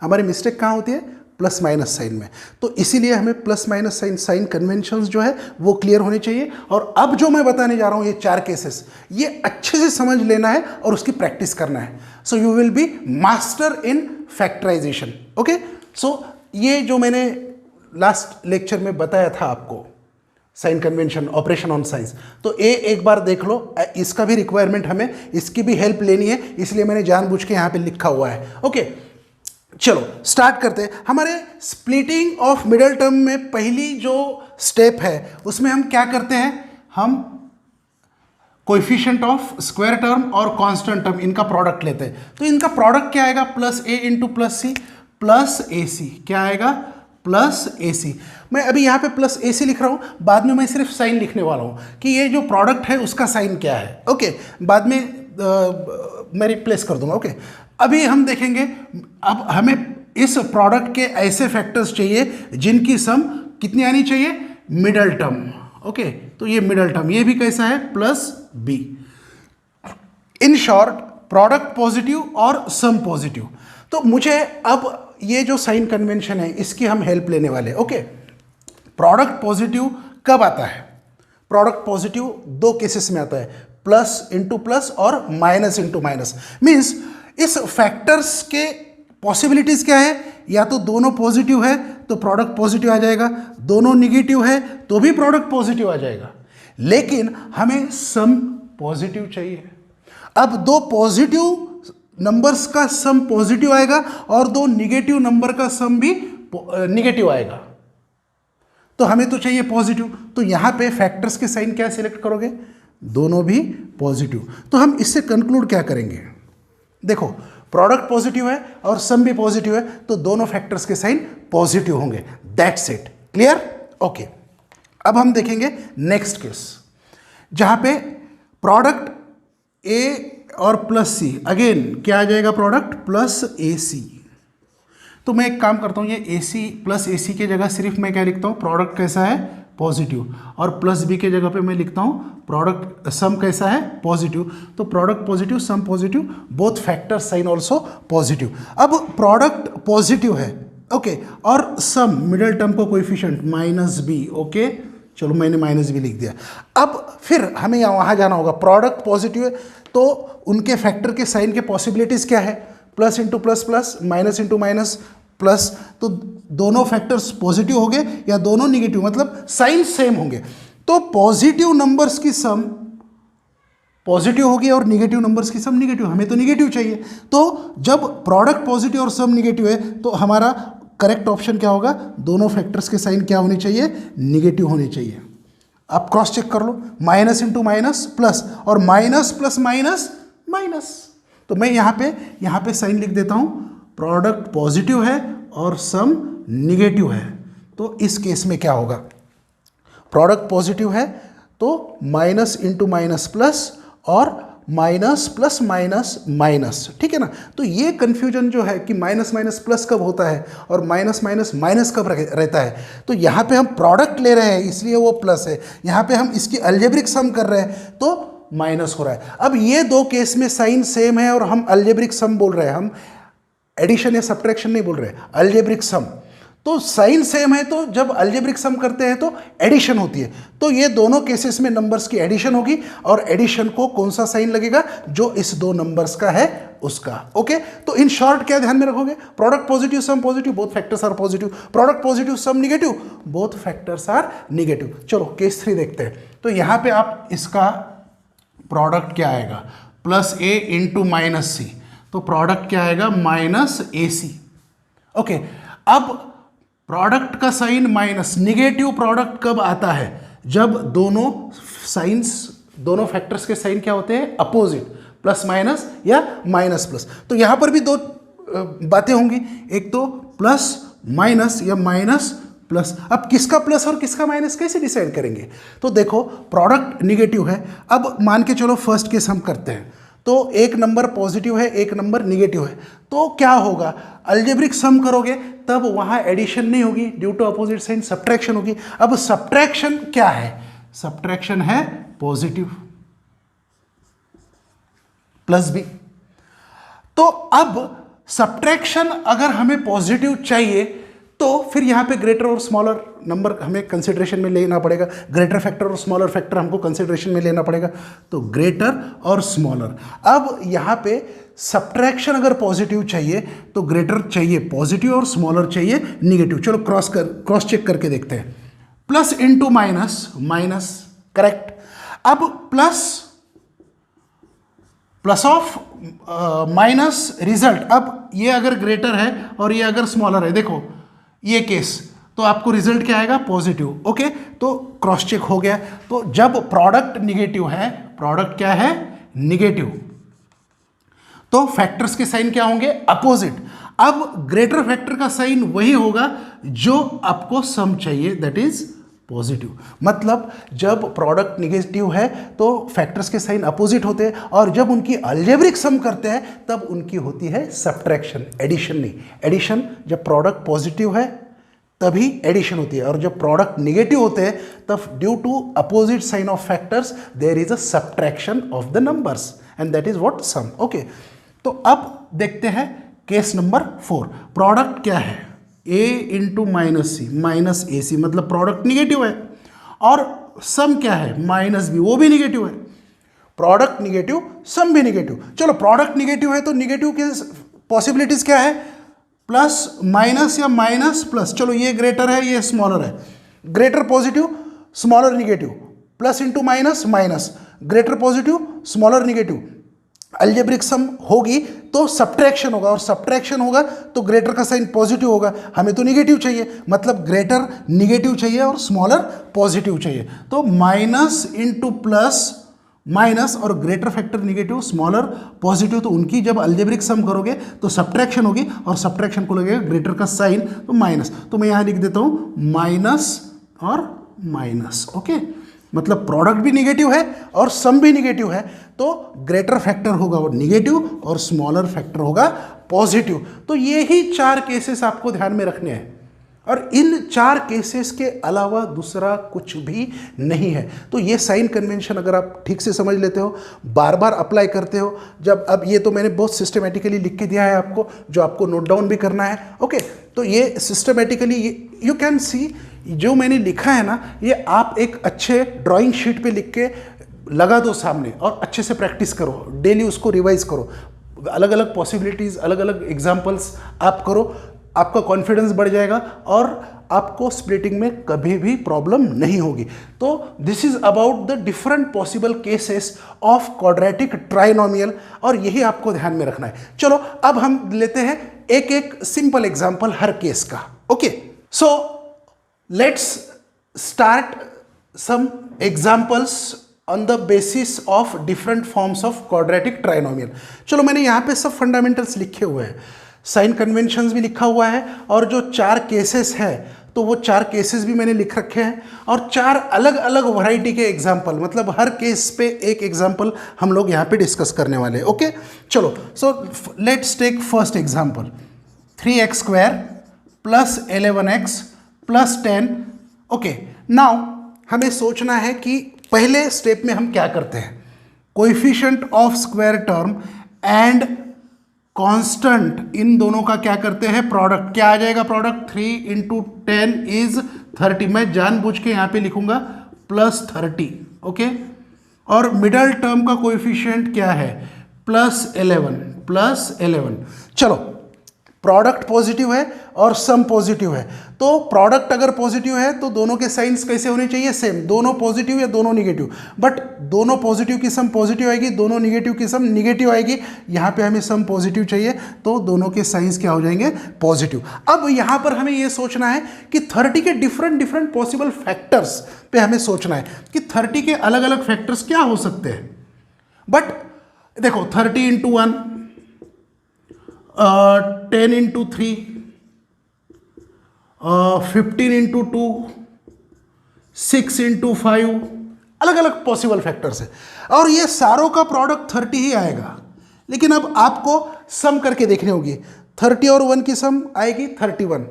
हमारी मिस्टेक कहाँ होती है? प्लस माइनस साइन में। तो इसीलिए हमें प्लस माइनस साइन कन्वेंशंस जो है वो क्लियर होने चाहिए। और अब जो मैं बताने जा रहा हूँ ये 4 केसेस, ये अच्छे से समझ लेना है और उसकी प्रैक्टिस करना है। So you will be master in factorisation. Okay, so ये जो मैंने लास्ट लेक्चर में बताया था आपको, sign convention, operation on science, तो ये एक बार देख लो। इसका भी रिक्वायरमेंट हमें, इसकी भी हेल्प लेनी है, इसलिए मैंने जानबूझ के यहाँ पे लिखा हुआ है। ओके, चलो स्टार्ट करते हैं। हमारे स्प्लिटिंग ऑफ मिडल टर्म में पहली जो स्टेप है उसमें हम क्या करते हैं? हम कोएफिशिएंट ऑफ स्क्वायर टर्म और कांस्टेंट टर्म इनका प्रोडक्ट लेते हैं। तो इनका प्रोडक्ट क्या आएगा? प्लस ए इंटू प्लस सी प्लस ए सी। क्या आएगा? प्लस ए सी। मैं अभी यहाँ पे प्लस ए सी लिख रहा हूँ, बाद में मैं सिर्फ साइन लिखने वाला हूँ कि ये जो प्रोडक्ट है उसका साइन क्या है। ओके, बाद में मैं रिप्लेस कर दूंगा। ओके, अभी हम देखेंगे, अब हमें इस प्रोडक्ट के ऐसे फैक्टर्स चाहिए जिनकी सम कितनी आनी चाहिए? Middle term. ओके, तो ये मिडल टर्म, ये भी कैसा है? Plus b. In short, product positive और सम पॉजिटिव। तो मुझे अब ये जो साइन कन्वेंशन है इसकी हम हेल्प लेने वाले। ओके, प्रोडक्ट पॉजिटिव कब आता है? प्रोडक्ट पॉजिटिव 2 केसेस में आता है, प्लस इंटू प्लस और माइनस इंटू माइनस। मीन्स इस फैक्टर्स के पॉसिबिलिटीज क्या है? या तो दोनों पॉजिटिव है तो प्रोडक्ट पॉजिटिव आ जाएगा, दोनों निगेटिव है तो भी प्रोडक्ट पॉजिटिव आ जाएगा, लेकिन हमें सम पॉजिटिव चाहिए। अब 2 पॉजिटिव नंबर्स का सम पॉजिटिव आएगा और 2 निगेटिव नंबर का सम भी निगेटिव आएगा, तो हमें तो चाहिए पॉजिटिव। तो यहाँ पे फैक्टर्स के साइन क्या सिलेक्ट करोगे? दोनों भी पॉजिटिव। तो हम इससे कंक्लूड क्या करेंगे? देखो, प्रोडक्ट पॉजिटिव है और सम भी पॉजिटिव है, तो दोनों फैक्टर्स के साइन पॉजिटिव होंगे। That's it. क्लियर? ओके, अब हम देखेंगे नेक्स्ट केस, जहाँ पे प्रोडक्ट ए और प्लस सी, अगेन क्या आ जाएगा? प्रोडक्ट प्लस ए सी। तो मैं एक काम करता हूँ, ये ए सी प्लस ए सी के जगह सिर्फ मैं क्या लिखता हूँ? प्रोडक्ट कैसा है? पॉजिटिव। और प्लस बी के जगह पे मैं लिखता हूँ प्रोडक्ट सम कैसा है? पॉजिटिव। तो product positive, sum positive, both factor sign also positive. अब प्रोडक्ट पॉजिटिव है, ओके, और सम मिडल टर्म को कोएफिशिएंट माइनस बी। ओके, चलो मैंने माइनस भी लिख दिया। अब फिर हमें यहाँ वहाँ जाना होगा, प्रोडक्ट पॉजिटिव है तो उनके फैक्टर के साइन के पॉसिबिलिटीज़ क्या है, plus into plus plus, minus into minus plus, तो दोनों फैक्टर्स पॉजिटिव हो गए या दोनों निगेटिव, मतलब साइन सेम होंगे। तो पॉजिटिव नंबर्स की सम पॉजिटिव होगी और निगेटिव नंबर्स की सम निगेटिव, हमें तो निगेटिव चाहिए। तो जब प्रोडक्ट पॉजिटिव और सम निगेटिव है तो हमारा करेक्ट ऑप्शन क्या होगा, दोनों फैक्टर्स के साइन क्या होने चाहिए, निगेटिव होने चाहिए। आप क्रॉस चेक कर लो, माइनस इंटू माइनस प्लस, और माइनस प्लस माइनस माइनस, तो मैं यहाँ पे साइन लिख देता हूँ, प्रोडक्ट पॉजिटिव है और सम निगेटिव है। तो इस केस में क्या होगा, प्रोडक्ट पॉजिटिव है तो माइनस इंटू माइनस प्लस और माइनस प्लस माइनस माइनस, ठीक है ना। तो ये कन्फ्यूजन जो है कि माइनस माइनस प्लस कब होता है और माइनस माइनस माइनस कब रहता है, तो यहाँ पे हम प्रोडक्ट ले रहे हैं इसलिए वो प्लस है, यहाँ पे हम इसकी अलजेब्रिक सम कर रहे हैं तो माइनस हो रहा है। अब ये दो केस में साइन सेम है और हम अलजेब्रिक सम बोल रहे हैं, हम एडिशन या सब्ट्रैक्शन नहीं बोल रहे, अलजेब्रिक सम। तो साइन सेम है तो जब अलजेब्रिक सम करते हैं तो एडिशन होती है, तो ये दोनों केसेस में नंबर्स की एडिशन होगी और एडिशन को कौन सा साइन लगेगा, जो इस दो नंबर्स का है उसका। ओके, तो इन शॉर्ट क्या ध्यान में रखोगे, product positive sum positive, both factors are positive, product positive sum negative, both factors are negative. चलो केस 3 देखते हैं। तो यहाँ पे आप इसका प्रोडक्ट क्या आएगा, प्लस ए इंटू माइनस सी, तो प्रोडक्ट क्या आएगा, माइनस ए सी। ओके, अब प्रोडक्ट का साइन माइनस, निगेटिव प्रोडक्ट कब आता है, जब दोनों साइंस, दोनों फैक्टर्स के साइन क्या होते हैं, अपोजिट, प्लस माइनस या माइनस प्लस। तो यहां पर भी दो बातें होंगी, एक तो प्लस माइनस या माइनस प्लस। अब किसका प्लस और किसका माइनस कैसे डिसाइड करेंगे, तो देखो प्रोडक्ट निगेटिव है, अब मान के चलो फर्स्ट केस हम करते हैं, तो एक नंबर पॉजिटिव है एक नंबर निगेटिव है, तो क्या होगा, अलजेब्रिक सम करोगे तब वहां एडिशन नहीं होगी, due to opposite sign subtraction होगी। अब सब्ट्रैक्शन क्या है, सब्ट्रैक्शन है पॉजिटिव प्लस बी। तो अब सब्ट्रैक्शन अगर हमें पॉजिटिव चाहिए तो फिर यहां पे ग्रेटर और स्मॉलर नंबर हमें कंसिडरेशन में लेना पड़ेगा, ग्रेटर फैक्टर और स्मॉलर फैक्टर हमको कंसिडरेशन में लेना पड़ेगा, तो ग्रेटर और स्मॉलर। अब यहाँ पे सब्ट्रैक्शन अगर पॉजिटिव चाहिए तो ग्रेटर चाहिए पॉजिटिव और स्मॉलर चाहिए निगेटिव। चलो क्रॉस चेक करके देखते हैं, plus into minus minus, correct. अब प्लस ऑफ माइनस रिजल्ट, अब ये अगर ग्रेटर है और ये अगर स्मॉलर है, देखो ये केस, तो आपको रिजल्ट क्या आएगा, पॉजिटिव। ओके, तो क्रॉस चेक हो गया। तो जब प्रोडक्ट निगेटिव है, प्रोडक्ट क्या है, निगेटिव, तो फैक्टर्स के साइन क्या होंगे, अपोजिट। अब ग्रेटर फैक्टर का साइन वही होगा जो आपको सम चाहिए, दैट इज पॉजिटिव। मतलब जब प्रोडक्ट निगेटिव है तो फैक्टर्स के साइन अपोजिट होते हैं, और जब उनकी अलजेब्रिक सम करते हैं तब उनकी होती है सब्ट्रैक्शन, एडिशन नहीं। एडिशन जब प्रोडक्ट पॉजिटिव है तभी एडिशन होती है, और जब प्रोडक्ट निगेटिव होते हैं तब due to opposite sign of factors there is a subtraction of the numbers, and that is what, sum. Okay, तो अब देखते हैं केस नंबर 4। प्रोडक्ट क्या है, a into minus c, minus a c, मतलब प्रोडक्ट निगेटिव है, और सम क्या है, माइनस बी, वो भी निगेटिव है। प्रोडक्ट निगेटिव, सम भी निगेटिव। चलो प्रोडक्ट निगेटिव है तो निगेटिव के पॉसिबिलिटीज क्या है, प्लस माइनस या माइनस प्लस। चलो ये ग्रेटर है ये स्मॉलर है, greater positive smaller negative, plus into minus minus, greater positive smaller negative, algebraic sum होगी तो सब्ट्रैक्शन होगा, और सब्ट्रैक्शन होगा तो ग्रेटर का साइन पॉजिटिव होगा, हमें तो निगेटिव चाहिए, मतलब ग्रेटर निगेटिव चाहिए और स्मॉलर पॉजिटिव चाहिए। तो माइनस इंटू प्लस माइनस, और greater factor negative smaller positive, तो उनकी जब अलजेब्रिक सम करोगे तो सब्ट्रैक्शन होगी, और सब्ट्रैक्शन को लगेगा ग्रेटर का साइन तो माइनस। तो मैं यहाँ लिख देता हूँ माइनस और माइनस। ओके, मतलब प्रोडक्ट भी निगेटिव है और सम भी निगेटिव है, तो ग्रेटर फैक्टर होगा वो निगेटिव और स्मॉलर फैक्टर होगा पॉजिटिव। तो ये ही 4 केसेस आपको ध्यान में रखने हैं। और इन 4 केसेस के अलावा दूसरा कुछ भी नहीं है। तो ये साइन कन्वेंशन अगर आप ठीक से समझ लेते हो, बार बार अप्लाई करते हो, जब अब ये तो मैंने बहुत सिस्टमेटिकली लिख के दिया है आपको, जो आपको नोट डाउन भी करना है। ओके, तो ये सिस्टमेटिकली यू कैन सी, जो मैंने लिखा है ना, ये आप एक अच्छे ड्राइंग शीट पे लिख के लगा दो सामने और अच्छे से प्रैक्टिस करो, डेली उसको रिवाइज करो, अलग अलग पॉसिबिलिटीज़, अलग अलग एग्जाम्पल्स आप करो, आपका कॉन्फिडेंस बढ़ जाएगा और आपको स्प्लिटिंग में कभी भी प्रॉब्लम नहीं होगी। तो this is about the different possible cases of quadratic trinomial, और यही आपको ध्यान में रखना है। चलो अब हम लेते हैं एक एक सिंपल एग्जांपल हर केस का। Okay, so let's start some examples on the basis of different forms of quadratic trinomial. चलो मैंने यहाँ पे सब फंडामेंटल्स लिखे हुए हैं, साइन कन्वेंशंस भी लिखा हुआ है, और जो 4 केसेस हैं तो वो 4 केसेस भी मैंने लिख रखे हैं, और 4 अलग अलग वैरायटी के एग्जाम्पल, मतलब हर केस पे एक एग्जाम्पल हम लोग यहाँ पे डिस्कस करने वाले हैं। ओके, चलो, so let's take first example, 3x square plus 11x plus 10। Okay, now हमें सोचना है कि पहले स्टेप में हम क्या करते हैं, coefficient of square term and constant, इन दोनों का क्या करते हैं, प्रोडक्ट। क्या आ जाएगा प्रोडक्ट, 3 × 10 इज 30। मैं जानबूझ के यहाँ पे लिखूंगा प्लस 30। ओके, और मिडल टर्म का कोएफिशिएंट क्या है, +11। चलो, प्रोडक्ट पॉजिटिव है और सम पॉजिटिव है, तो प्रोडक्ट अगर पॉजिटिव है तो दोनों के साइंस कैसे होने चाहिए, सेम, दोनों पॉजिटिव या दोनों निगेटिव। बट दोनों पॉजिटिव की सम पॉजिटिव आएगी, दोनों निगेटिव की सम निगेटिव आएगी। यहाँ पे हमें सम पॉजिटिव चाहिए, तो दोनों के साइंस क्या हो जाएंगे, पॉजिटिव। अब यहाँ पर हमें ये सोचना है कि 30 के डिफरेंट पॉसिबल फैक्टर्स पे हमें सोचना है कि 30 के अलग अलग फैक्टर्स क्या हो सकते हैं। बट देखो, 30 × 1, 10 × 3, 15 × 2, 6 × 5, अलग अलग पॉसिबल फैक्टर्स है, और ये सारों का प्रोडक्ट 30 ही आएगा। लेकिन अब आपको सम करके देखनी होगी। 30 और 1 की सम आएगी 31,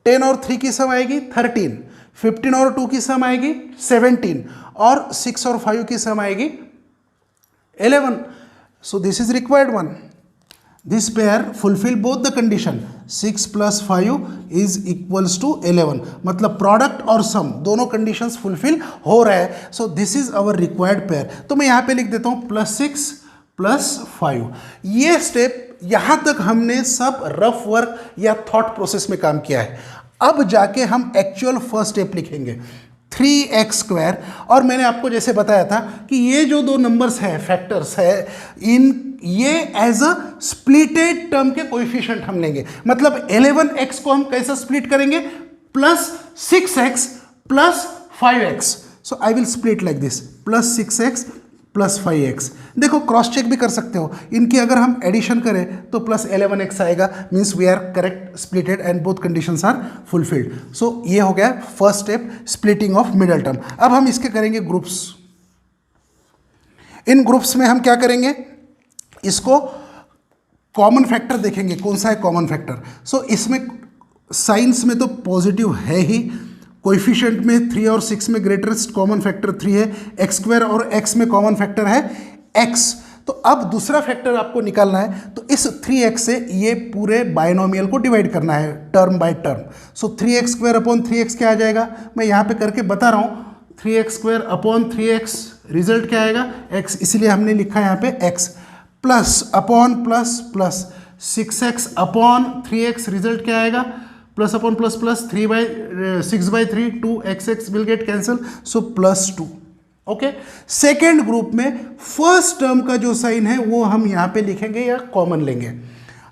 10 और 3 की सम आएगी 13, 15 और 2 की सम आएगी 17, और 6 और 5 की सम आएगी 11। सो this is required one. This pair fulfill both the condition, 6 + 5 is equals to 11, मतलब प्रोडक्ट और सम दोनों कंडीशंस फुलफिल हो रहा है। So this is our required pair. तो मैं यहाँ पे लिख देता हूँ +6 + 5। ये स्टेप यहाँ तक हमने सब रफ वर्क या थॉट प्रोसेस में काम किया है। अब जाके हम एक्चुअल फर्स्ट स्टेप लिखेंगे, 3x स्क्वायर। और मैंने आपको जैसे बताया था कि ये जो 2 नंबर्स हैं, फैक्टर्स है, ये एज अ स्प्लिटेड टर्म के कोएफिशिएंट हम लेंगे। मतलब 11x को हम कैसे स्प्लिट करेंगे, +6x + 5x। So I will split like this, +6x + 5x। देखो, क्रॉस चेक भी कर सकते हो, इनकी अगर हम एडिशन करें तो +11x आएगा, means we are correct splitted and both conditions are fulfilled. So ये हो गया first step, splitting of middle term. अब हम इसके करेंगे ग्रुप्स। इन ग्रुप्स में हम क्या करेंगे, इसको कॉमन फैक्टर देखेंगे, कौन सा है कॉमन फैक्टर। सो इसमें साइंस में तो पॉजिटिव है ही, कोएफिशिएंट में 3 और 6 में ग्रेटेस्ट कॉमन फैक्टर 3 है, x स्क्वायर और x में कॉमन फैक्टर है x। तो अब दूसरा फैक्टर आपको निकालना है, तो इस 3x से ये पूरे बायनोमियल को डिवाइड करना है term by term. So 3x square upon 3x क्या आ जाएगा, मैं यहाँ पे करके बता रहा हूँ, 3x square upon 3x, result क्या आएगा x, इसलिए हमने लिखा है यहाँ पे x, plus upon plus plus 6x upon 3x, result क्या आएगा, plus upon plus plus 6/3, 2x will get cancel, so +2। Okay, second group में फर्स्ट टर्म का जो साइन है वो हम यहाँ पे लिखेंगे या कॉमन लेंगे।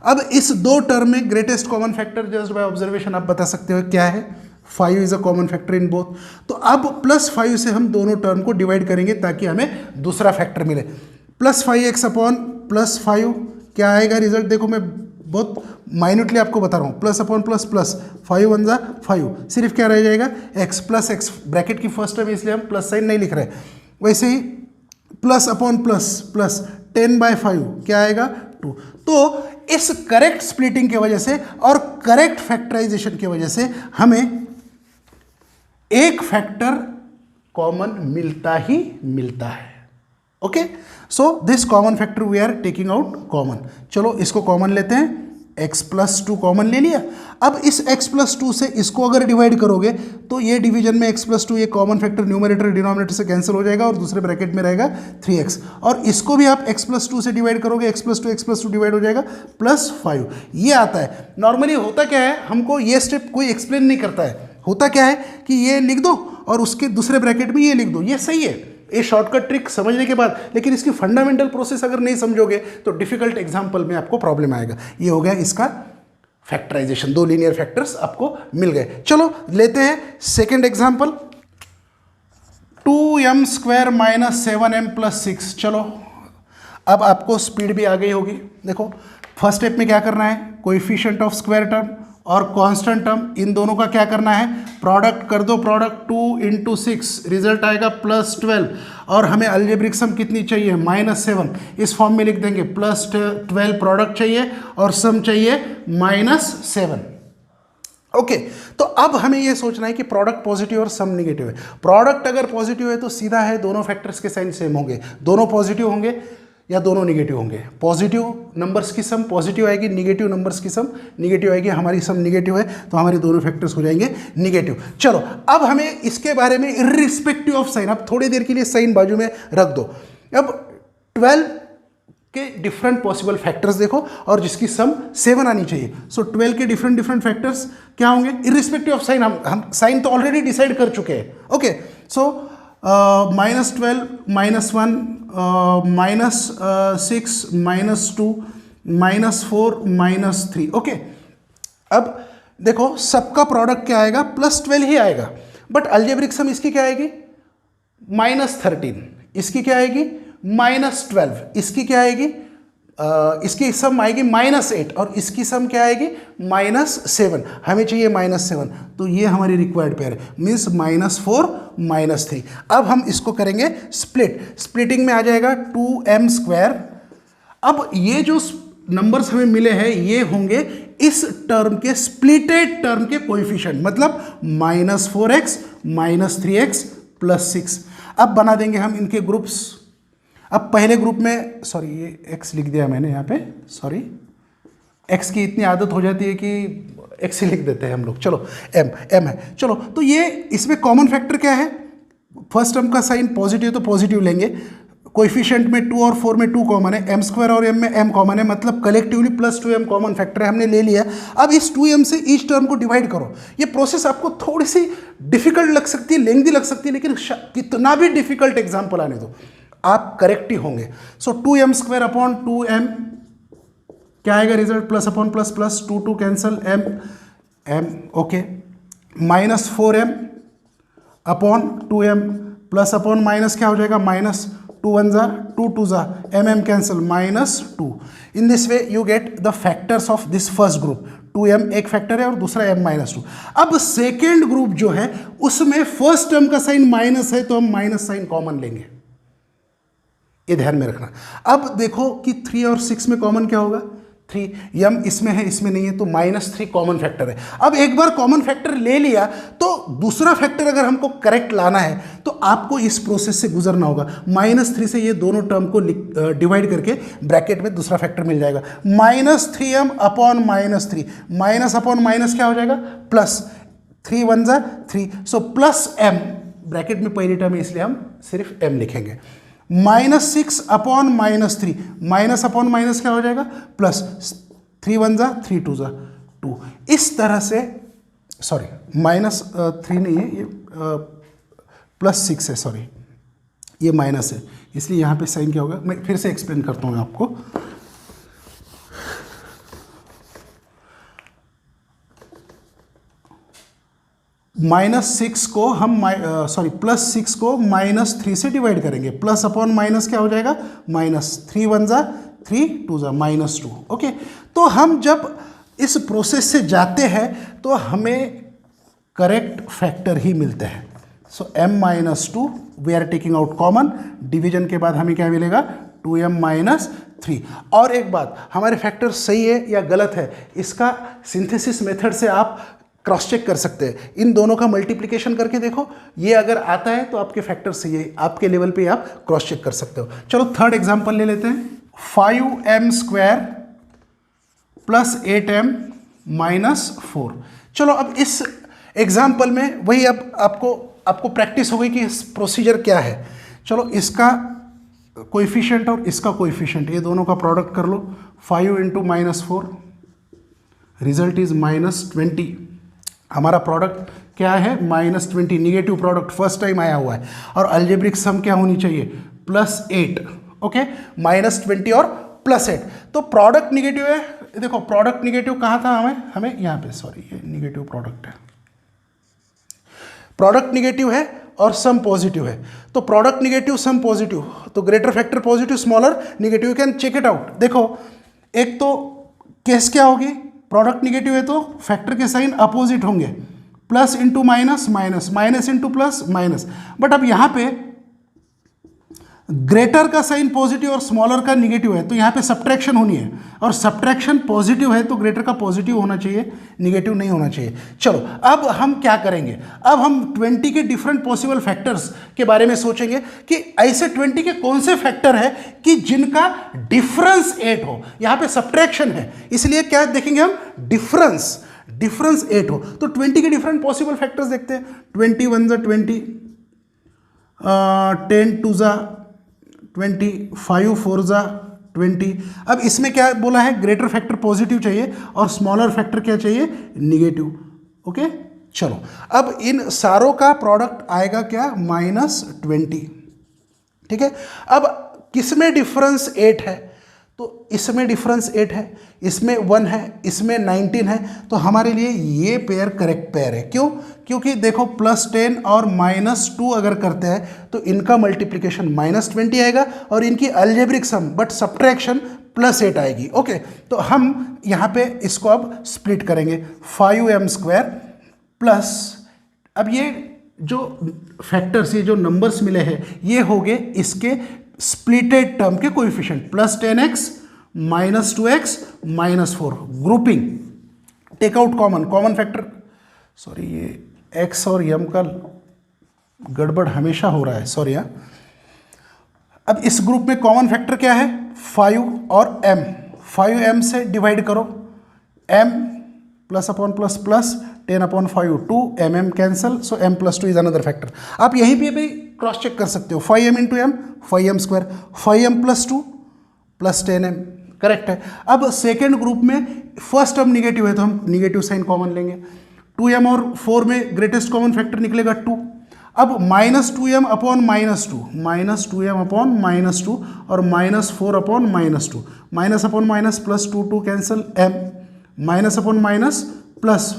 अब इस 2 टर्म में greatest common factor just by observation आप बता सकते हो क्या है, 5 is a common factor in both. तो अब +5 से हम दोनों टर्म को डिवाइड करेंगे ताकि हमें दूसरा फैक्टर मिले। +5x अपॉन +5 क्या आएगा रिजल्ट, देखो मैं बहुत माइन्यूटली आपको बता रहा हूँ, प्लस अपॉन प्लस प्लस 5 × 1 = 5, सिर्फ क्या रह जाएगा x + x, ब्रैकेट की फर्स्ट टर्म इसलिए हम प्लस साइन नहीं लिख रहे। वैसे ही प्लस अपॉन प्लस प्लस 10/5 क्या आएगा, 2। तो इस करेक्ट स्प्लिटिंग की वजह से और करेक्ट फैक्टराइजेशन की वजह से हमें एक फैक्टर कॉमन मिलता ही मिलता है। Okay, so this common factor we are taking out common. चलो इसको कॉमन लेते हैं, x+2 कॉमन ले लिया। अब इस x+2 से इसको अगर डिवाइड करोगे तो ये डिवीजन में x+2 ये कॉमन फैक्टर न्यूमरेटर डिनोमिनेटर से कैंसिल हो जाएगा और दूसरे ब्रैकेट में रहेगा 3x, और इसको भी आप x+2 से डिवाइड करोगे, x+2 डिवाइड हो जाएगा +5। ये आता है। नॉर्मली होता क्या है, हमको ये स्टेप कोई एक्सप्लेन नहीं करता है। होता क्या है कि ये लिख दो और उसके दूसरे ब्रैकेट में ये लिख दो, ये सही है, ये शॉर्टकट ट्रिक समझने के बाद, लेकिन इसकी फंडामेंटल प्रोसेस अगर नहीं समझोगे तो डिफिकल्ट एग्जांपल में आपको प्रॉब्लम आएगा। ये हो गया इसका फैक्टराइजेशन, 2 लीनियर फैक्टर्स आपको मिल गए। चलो लेते हैं सेकंड एग्जांपल, 2m² - 7m + 6। चलो अब आपको स्पीड भी आ गई होगी। देखो फर्स्ट स्टेप में क्या करना है, कोएफिशिएंट ऑफ स्क्वायर टर्म और कांस्टेंट टर्म, इन दोनों का क्या करना है, प्रोडक्ट कर दो। प्रोडक्ट 2 × 6 रिजल्ट आएगा +12, और हमें अलजेब्रिक सम कितनी चाहिए, -7। इस फॉर्म में लिख देंगे, +12 प्रोडक्ट चाहिए और सम चाहिए -7। ओके, तो अब हमें ये सोचना है कि प्रोडक्ट पॉजिटिव और सम निगेटिव है। प्रोडक्ट अगर पॉजिटिव है तो सीधा है, दोनों फैक्टर्स के साइन सेम होंगे, दोनों पॉजिटिव होंगे या दोनों निगेटिव होंगे। पॉजिटिव नंबर्स की सम पॉजिटिव आएगी, निगेटिव नंबर्स की सम निगेटिव आएगी। हमारी सम निगेटिव है तो हमारे दोनों फैक्टर्स हो जाएंगे निगेटिव। चलो अब हमें इसके बारे में इर्रिस्पेक्टिव ऑफ साइन, अब थोड़ी देर के लिए साइन बाजू में रख दो। अब 12 के डिफरेंट पॉसिबल फैक्टर्स देखो और जिसकी सम 7 आनी चाहिए। सो 12 के डिफरेंट फैक्टर्स क्या होंगे, इर्रिस्पेक्टिव ऑफ साइन। हम साइन तो ऑलरेडी डिसाइड कर चुके हैं। ओके, सो -12 -1 -6 -2 -4 -3। ओके, अब देखो सबका प्रोडक्ट क्या आएगा, +12 ही आएगा, बट अलजेब्रिक सम इसकी क्या आएगी, -13, इसकी क्या आएगी, -12, इसकी क्या आएगी, इसकी सम आएगी -8 और इसकी सम क्या आएगी, -7। हमें चाहिए -7, तो ये हमारी रिक्वायर्ड पेयर है, मीन्स -4 -3। अब हम इसको करेंगे स्प्लिट, स्प्लिटिंग में आ जाएगा 2m²। अब ये जो नंबर्स हमें मिले हैं ये होंगे इस टर्म के स्प्लिटेड टर्म के कोएफिशिएंट, मतलब -4x -3x +6। अब बना देंगे हम इनके ग्रुप्स। अब पहले ग्रुप में, सॉरी ये x लिख दिया मैंने यहाँ पे, सॉरी, x की इतनी आदत हो जाती है कि x ही लिख देते हैं हम लोग। चलो m है। चलो तो ये इसमें कॉमन फैक्टर क्या है, फर्स्ट टर्म का साइन पॉजिटिव तो पॉजिटिव लेंगे, कोएफिशिएंट में 2 और 4 में 2 कॉमन है, m² और m में m कॉमन है, मतलब कलेक्टिवली +2m कॉमन फैक्टर है, हमने ले लिया। अब इस 2m से ईच टर्म को डिवाइड करो। ये प्रोसेस आपको थोड़ी सी डिफिकल्ट लग सकती है, लेंथी लग सकती है, लेकिन कितना भी डिफिकल्ट एग्जाम्पल आने दो आप करेक्ट ही होंगे। सो 2m² अपॉन 2m क्या आएगा result, +++, 2 cancel, m okay, -4m upon 2m plus upon minus क्या हो जाएगा, -2 1 जा 2 2 जा, mm cancel, -2। In this way you get the factors of this first group. 2m एक फैक्टर है और दूसरा m-2। अब सेकेंड ग्रुप जो है उसमें फर्स्ट टर्म का साइन माइनस है तो हम माइनस साइन कॉमन लेंगे, ये ध्यान में रखना। अब देखो कि 3 और 6 में कॉमन क्या होगा, 3, m इसमें है इसमें नहीं है तो -3 कॉमन फैक्टर है। अब एक बार कॉमन फैक्टर ले लिया तो दूसरा फैक्टर अगर हमको करेक्ट लाना है तो आपको इस प्रोसेस से गुजरना होगा। -3 से ये दोनों टर्म को डिवाइड करके ब्रैकेट में दूसरा फैक्टर मिल जाएगा, -3m upon -3, minus upon minus क्या हो जाएगा, प्लस, 3 1 जा 3, सो प्लस m, ब्रैकेट में पहली टर्म है इसलिए हम सिर्फ m लिखेंगे, -6 अपॉन -3, माइनस अपॉन माइनस क्या हो जाएगा, प्लस, 3 1 जा 3 2 जा 2। इस तरह से, सॉरी -3 नहीं है ये, +6 है, सॉरी ये माइनस है इसलिए यहाँ पे साइन क्या होगा, मैं फिर से एक्सप्लेन करता हूँ आपको। -6 को हम +6 को -3 से डिवाइड करेंगे, प्लस अपॉन माइनस क्या हो जाएगा, -3 1 जा 3 2 जा -2। ओके, तो हम जब इस प्रोसेस से जाते हैं तो हमें करेक्ट फैक्टर ही मिलते हैं। So m-2 we are taking out common, division के बाद हमें क्या मिलेगा, 2m 3। और एक बात, हमारे फैक्टर सही है या गलत है इसका सिंथेसिस मेथड से आप क्रॉस चेक कर सकते हैं। इन दोनों का मल्टीप्लिकेशन करके देखो, ये अगर आता है तो आपके फैक्टर सही है, आपके लेवल पे आप क्रॉस चेक कर सकते हो। चलो थर्ड एग्जांपल ले लेते हैं। 5m² plus 8m minus 4। चलो अब इस एग्जाम्पल में वही अब आपको प्रैक्टिस हो गई कि इस प्रोसीजर क्या है। चलो इसका कोएफिशिएंट और इसका कोएफिशिएंट, ये दोनों का प्रोडक्ट कर लो। 5 × -4 रिजल्ट इज -20। हमारा प्रोडक्ट क्या है? -20। निगेटिव प्रोडक्ट फर्स्ट टाइम आया हुआ है। और अलजेब्रिक सम क्या होनी चाहिए? +8। ओके, -20 और +8। तो प्रोडक्ट निगेटिव है। देखो प्रोडक्ट निगेटिव कहाँ था? हमें यहाँ पे, सॉरी ये निगेटिव प्रोडक्ट है। प्रोडक्ट निगेटिव है और सम पॉजिटिव है। तो प्रोडक्ट निगेटिव सम पॉजिटिव, तो greater factor positive smaller negative, you can check it out. देखो एक तो केस क्या होगी, प्रोडक्ट निगेटिव है तो फैक्टर के साइन अपोजिट होंगे, plus into minus, minus into plus, minus. But अब यहाँ पे ग्रेटर का साइन पॉजिटिव और स्मॉलर का निगेटिव है, तो यहाँ पे सब्ट्रैक्शन होनी है, और सब्ट्रैक्शन पॉजिटिव है तो ग्रेटर का पॉजिटिव होना चाहिए, निगेटिव नहीं होना चाहिए। चलो अब हम क्या करेंगे, अब हम 20 के डिफरेंट पॉसिबल फैक्टर्स के बारे में सोचेंगे कि ऐसे 20 के कौन से फैक्टर है कि जिनका डिफरेंस 8 हो। यहाँ पे सब्ट्रैक्शन है, इसलिए क्या देखेंगे हम? डिफरेंस 8 हो। तो 20 के डिफरेंट पॉसिबल फैक्टर्स देखते हैं। 21 × 20, 10 2 20, 5 4 20। अब इसमें क्या बोला है? ग्रेटर फैक्टर पॉजिटिव चाहिए और स्मॉलर फैक्टर क्या चाहिए? निगेटिव। ओके, चलो अब इन सारों का प्रोडक्ट आएगा क्या? -20। ठीक है, अब किसमें डिफरेंस 8 है? तो इसमें डिफरेंस 8 है, इसमें 1 है, इसमें 19 है। तो हमारे लिए ये पेयर करेक्ट पेयर है। क्यों? क्योंकि देखो +10 और -2 अगर करते हैं तो इनका मल्टीप्लिकेशन -20 आएगा और इनकी अलजेब्रिक सम बट सब्ट्रैक्शन +8 आएगी। ओके, तो हम यहाँ पे इसको अब स्प्लिट करेंगे। 5m² प्लस, अब ये जो फैक्टर्स, ये जो नंबर्स मिले हैं ये हो गए इसके स्प्लिटेड टर्म के coefficient, +10x -2x -4। Grouping, take out common factor, sorry ये x और m का गड़बड़ हमेशा हो रहा है, सॉरी। अब इस ग्रुप में कॉमन फैक्टर क्या है? 5 और m। 5m से डिवाइड करो, m +++, 10/5, 2 mm cancel, so m + 2 is another factor. आप यहीं पे भी क्रॉस चेक कर सकते हो। 5m × m, 5m², 5m + 2 + 10m, correct है। अब सेकेंड ग्रुप में फर्स्ट टर्म निगेटिव है तो हम निगेटिव साइन कॉमन लेंगे। 2m और 4 में ग्रेटेस्ट कॉमन फैक्टर निकलेगा 2। अब -2m अपॉन -2, -2m अपॉन -2 और -4 -2, minus upon minus +2 2 cancel, m minus upon minus plus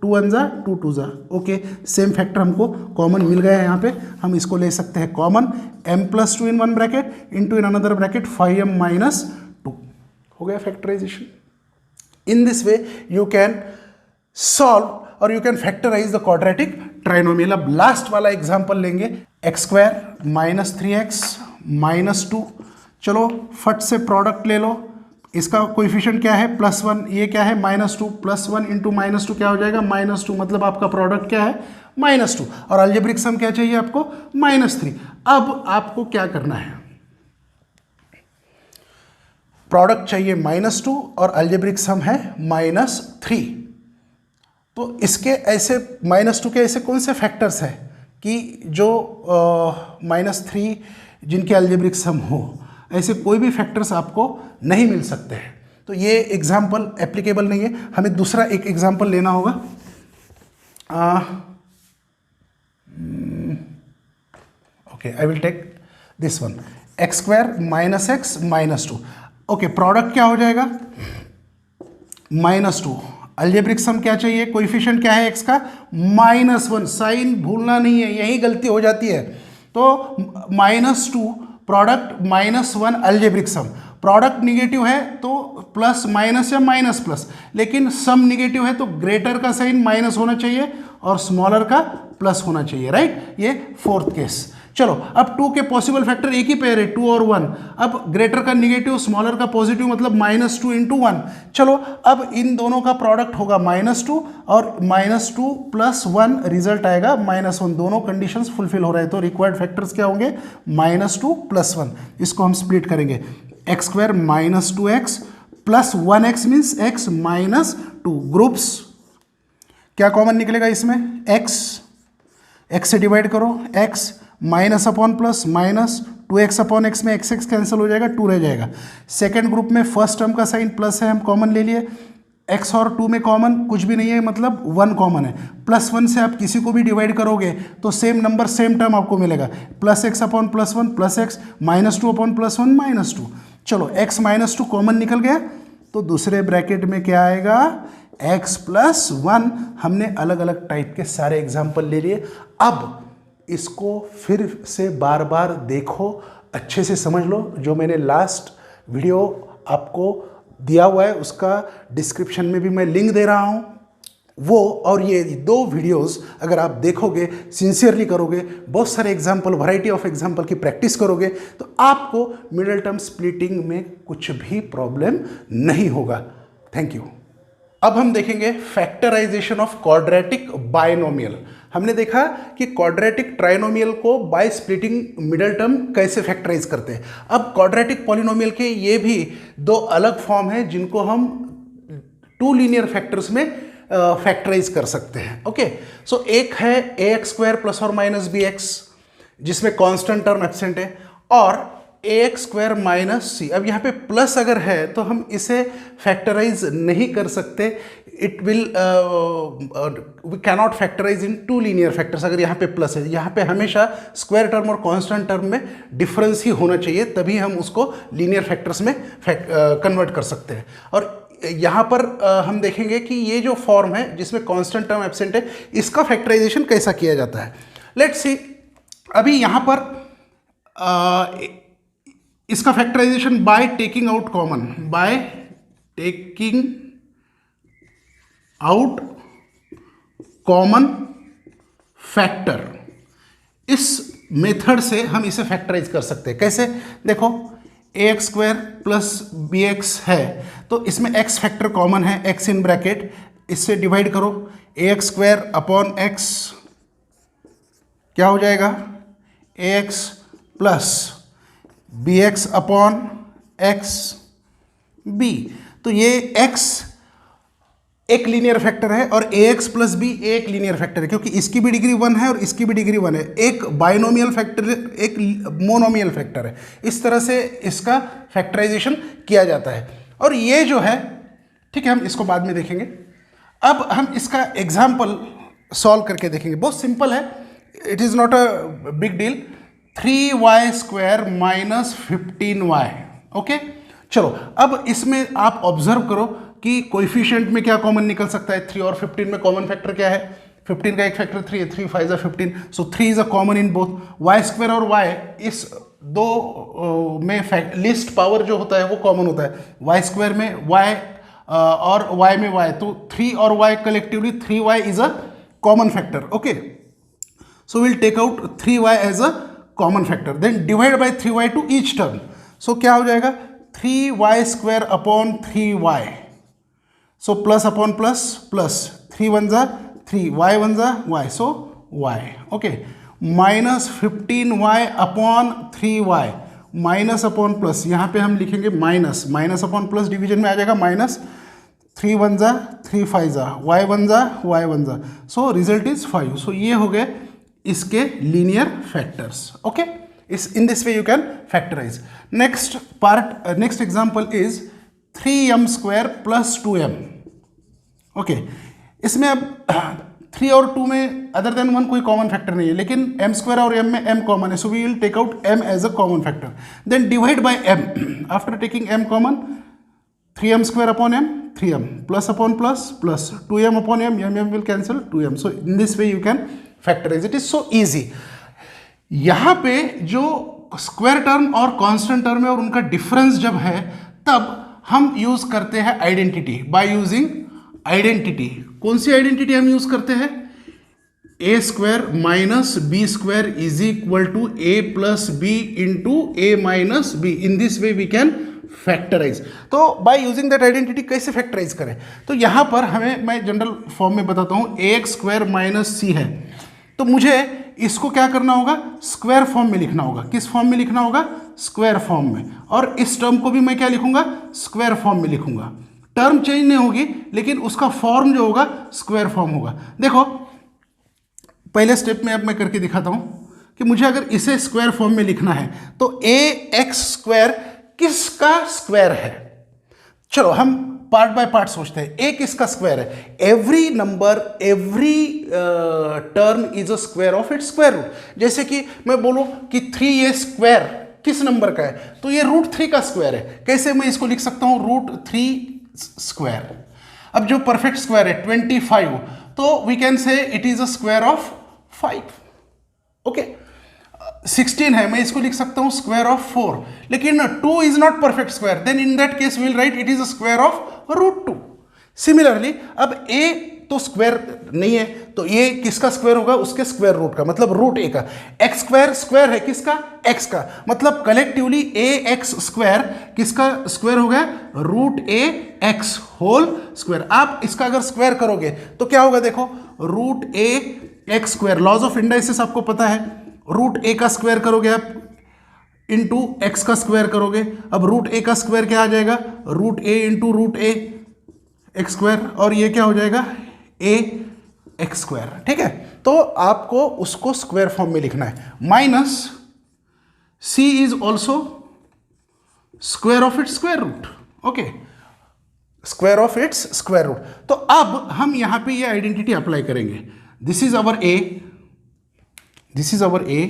2 1 = 2 2 = okay, same factor हमको कॉमन मिल गया है। यहाँ पे हम इसको ले सकते हैं common, m + 2 in one bracket into in another bracket 5m - 2 हो गया factorisation. In this way you can solve और you can factorise the quadratic trinomial. अब लास्ट वाला एग्जांपल लेंगे, x² - 3x - 2। चलो फट से प्रोडक्ट ले लो, इसका कोएफिशिएंट क्या है? +1, ये क्या है? -2, +1 × -2 क्या हो जाएगा? -2, मतलब आपका प्रोडक्ट क्या है? -2। और अलजेब्रिक सम क्या चाहिए आपको? -3। अब आपको क्या करना है? प्रोडक्ट चाहिए -2 और अलजेब्रिक सम है -3। तो इसके ऐसे -2 के ऐसे कौन से फैक्टर्स हैं कि जो -3 जिनके अलजेब्रिक सम हो? ऐसे कोई भी फैक्टर्स आपको नहीं मिल सकते हैं। तो ये एग्जाम्पल एप्लीकेबल नहीं है, हमें दूसरा एक एग्जाम्पल लेना होगा। Okay, I will take this one, x² - x -2। Okay, product क्या हो जाएगा? -2। अलजेब्रिक सम क्या चाहिए? कोएफिशिएंट क्या है x का? -1। साइन भूलना नहीं है, यही गलती हो जाती है। तो -2 प्रोडक्ट -1 अलजेब्रिक सम। प्रोडक्ट निगेटिव है तो प्लस माइनस या माइनस प्लस, लेकिन सम निगेटिव है तो ग्रेटर का साइन माइनस होना चाहिए और स्मॉलर का प्लस होना चाहिए, राइट? ये फोर्थ केस। चलो अब 2 के पॉसिबल फैक्टर एक ही पेयर है, 2 और 1। अब ग्रेटर का निगेटिव, स्मॉलर का पॉजिटिव, मतलब -2 इंटू 1। चलो अब इन दोनों का प्रोडक्ट होगा -2 और -2 + 1 रिजल्ट आएगा -1। दोनों कंडीशंस फुलफिल हो रहे हैं, तो रिक्वायर्ड फैक्टर्स क्या होंगे? -2 + 1। इसको हम स्प्लिट करेंगे, x² - 2x + 1x means x - 2। Groups क्या कॉमन निकलेगा इसमें? x से डिवाइड करो, x minus upon plus minus 2x upon x में x कैंसिल हो जाएगा, 2 रह जाएगा। सेकेंड ग्रुप में फर्स्ट टर्म का साइन प्लस है, हम कॉमन ले लिए। x और 2 में कॉमन कुछ भी नहीं है, मतलब 1 कॉमन है। +1 से आप किसी को भी डिवाइड करोगे तो सेम नंबर सेम टर्म आपको मिलेगा, +x अपॉन +1 +x -2 अपॉन +1 -2। चलो x -2 कॉमन निकल गया, तो दूसरे ब्रैकेट में क्या आएगा? x + 1। हमने अलग अलग टाइप के सारे एग्जाम्पल ले लिए। अब इसको फिर से बार बार देखो, अच्छे से समझ लो। जो मैंने लास्ट वीडियो आपको दिया हुआ है उसका डिस्क्रिप्शन में भी मैं लिंक दे रहा हूँ, वो और ये 2 वीडियोस अगर आप देखोगे, सिंसियरली करोगे, बहुत सारे एग्जाम्पल, वैरायटी ऑफ एग्जाम्पल की प्रैक्टिस करोगे, तो आपको मिडिल टर्म स्प्लिटिंग में कुछ भी प्रॉब्लम नहीं होगा। Thank you. अब हम देखेंगे फैक्टराइजेशन ऑफ क्वाड्रेटिक बायनोमियल। हमने देखा कि क्वाड्रेटिक ट्राइनोमियल को बाय स्प्लिटिंग मिडिल टर्म कैसे फैक्टराइज करते हैं। अब क्वाड्रेटिक पॉलिनोमियल के ये भी 2 अलग फॉर्म हैं जिनको हम 2 लीनियर फैक्टर्स में फैक्टराइज कर सकते हैं। ओके, सो एक है ax² ± bx जिसमें कांस्टेंट टर्म एब्सेंट है, और ax² - c। अब यहाँ पे प्लस अगर है तो हम इसे फैक्टराइज नहीं कर सकते, it will we cannot factorise in 2 linear factors. अगर यहाँ पे प्लस है, यहाँ पे हमेशा स्क्वायर टर्म और कांस्टेंट टर्म में डिफरेंस ही होना चाहिए, तभी हम उसको लीनियर फैक्टर्स में कन्वर्ट कर सकते हैं। और यहाँ पर हम देखेंगे कि ये जो फॉर्म है जिसमें कांस्टेंट टर्म एब्सेंट है, इसका फैक्टराइजेशन कैसा किया जाता है। लेट्स सी, अभी यहाँ पर इसका factorisation by taking out common, by taking out common factor, इस मेथड से हम इसे फैक्टराइज कर सकते हैं। कैसे? देखो, ax² + bx है तो इसमें x फैक्टर कॉमन है, x इन ब्रैकेट, इससे डिवाइड करो, ax² अपॉन x क्या हो जाएगा? ax + bx upon x b। तो ये x एक लीनियर फैक्टर है और ax + b एक लीनियर फैक्टर है, क्योंकि इसकी भी डिग्री 1 है और इसकी भी डिग्री 1 है। एक बाइनोमियल फैक्टर, एक मोनोमियल फैक्टर है। इस तरह से इसका फैक्टराइजेशन किया जाता है। और ये जो है, ठीक है, हम इसको बाद में देखेंगे। अब हम इसका एग्जाम्पल सॉल्व करके देखेंगे, बहुत सिंपल है, it is not a big deal. 3y² - 15y। Okay, चलो अब इसमें आप ऑब्जर्व करो कि कोएफिशिएंट में क्या कॉमन निकल सकता है। 3 और 15 में कॉमन फैक्टर क्या है? 15 का एक फैक्टर 3 है, 3 5 15, सो 3 is a common in both. y² और y, इस 2 में लिस्ट पावर जो होता है वो कॉमन होता है। y² में y और y में y, तो 3 और y collectively 3y is a common factor. Okay, so we'll take out 3y as a common factor, then divide by 3y to each term. so क्या हो जाएगा? 3y² upon 3y, so plus upon plus plus, 3 1 जा 3, y 1 जा y, so y। Okay, -15y upon 3y, minus upon plus, यहाँ पे हम लिखेंगे minus, minus upon plus division में आ जाएगा माइनस, 3 1 जा 3 5 जा, y 1 जा y 1 जा, सो रिजल्ट इज 5। सो ये हो गए इसके linear factors. Okay, in this way you can factorise. Next part, next example is 3m² + 2m। Okay, इसमें अब 3 और 2 में अदर देन 1 कोई कॉमन फैक्टर नहीं है, लेकिन m² और m में m कॉमन है, so we will take out m as a common factor, then divide by m। After taking m common, 3m² upon m 3m, plus upon plus plus, 2m upon m, m will cancel, 2m। So in this way you can factorise, it is so easy. यहां पे जो square term और constant term है और उनका difference जब है, तब हम यूज करते हैं आइडेंटिटी, बाय यूजिंग आइडेंटिटी। कौन सी आइडेंटिटी हम यूज करते हैं? A square minus b square is equal to a plus b into a minus b. In this way we can factorise. तो बाय यूजिंग दैट आइडेंटिटी कैसे factorise करें? तो यहाँ पर हमें, मैं जनरल फॉर्म में बताता हूँ, ए एक्स स्क्वायर माइनस सी है, तो मुझे इसको क्या करना होगा? स्क्वायर फॉर्म में लिखना होगा. किस फॉर्म में लिखना होगा? स्क्वायर फॉर्म में. और इस टर्म को भी मैं क्या लिखूंगा? स्क्वायर फॉर्म में लिखूंगा. टर्म चेंज नहीं होगी, लेकिन उसका फॉर्म जो होगा स्क्वायर फॉर्म होगा. देखो पहले स्टेप में अब मैं करके दिखाता हूं कि मुझे अगर इसे स्क्वायर फॉर्म में लिखना है तो ए एक्स स्क्वायर किसका स्क्वायर है? चलो हम पार्ट बाय पार्ट सोचते हैं. ए किसका स्क्वायर है? Every number, every term is a square of its square root. जैसे कि मैं बोलूं कि 3a स्क्वायर किस नंबर का है? तो ये √3 का स्क्वायर है. कैसे मैं इसको लिख सकता हूं? √3 स्क्वायर. अब जो परफेक्ट स्क्वायर है 25, तो we can say it is a square of 5. Okay. 16 है, मैं इसको लिख सकता हूं स्क्वायर ऑफ 4. लेकिन 2 is not perfect square, then in that case will write it is a square of √2. Similarly अब a तो स्क्वायर नहीं है, तो ये किसका स्क्वायर होगा? उसके स्क्वायर रूट का, मतलब √a का. एक्स स्क्वायर स्क्वायर है किसका? x का. मतलब कलेक्टिवली ए एक्स स्क्वायर किसका स्क्वायर हो गया? √a(x) whole square. आप इसका अगर स्क्वायर करोगे तो क्या होगा? देखो √a(x) square, laws of indices आपको पता है. √a का स्क्वायर करोगे आप इंटू एक्स का स्क्वायर करोगे. अब √a का स्क्वायर क्या आ जाएगा? √a into √a x square, और ये क्या हो जाएगा? a x square. ठीक है. तो आपको उसको स्क्वायर फॉर्म में लिखना है. Minus c is also square of its square root. Okay, square of its square root. तो अब हम यहां पे ये आइडेंटिटी अप्लाई करेंगे. This is our a, this is our a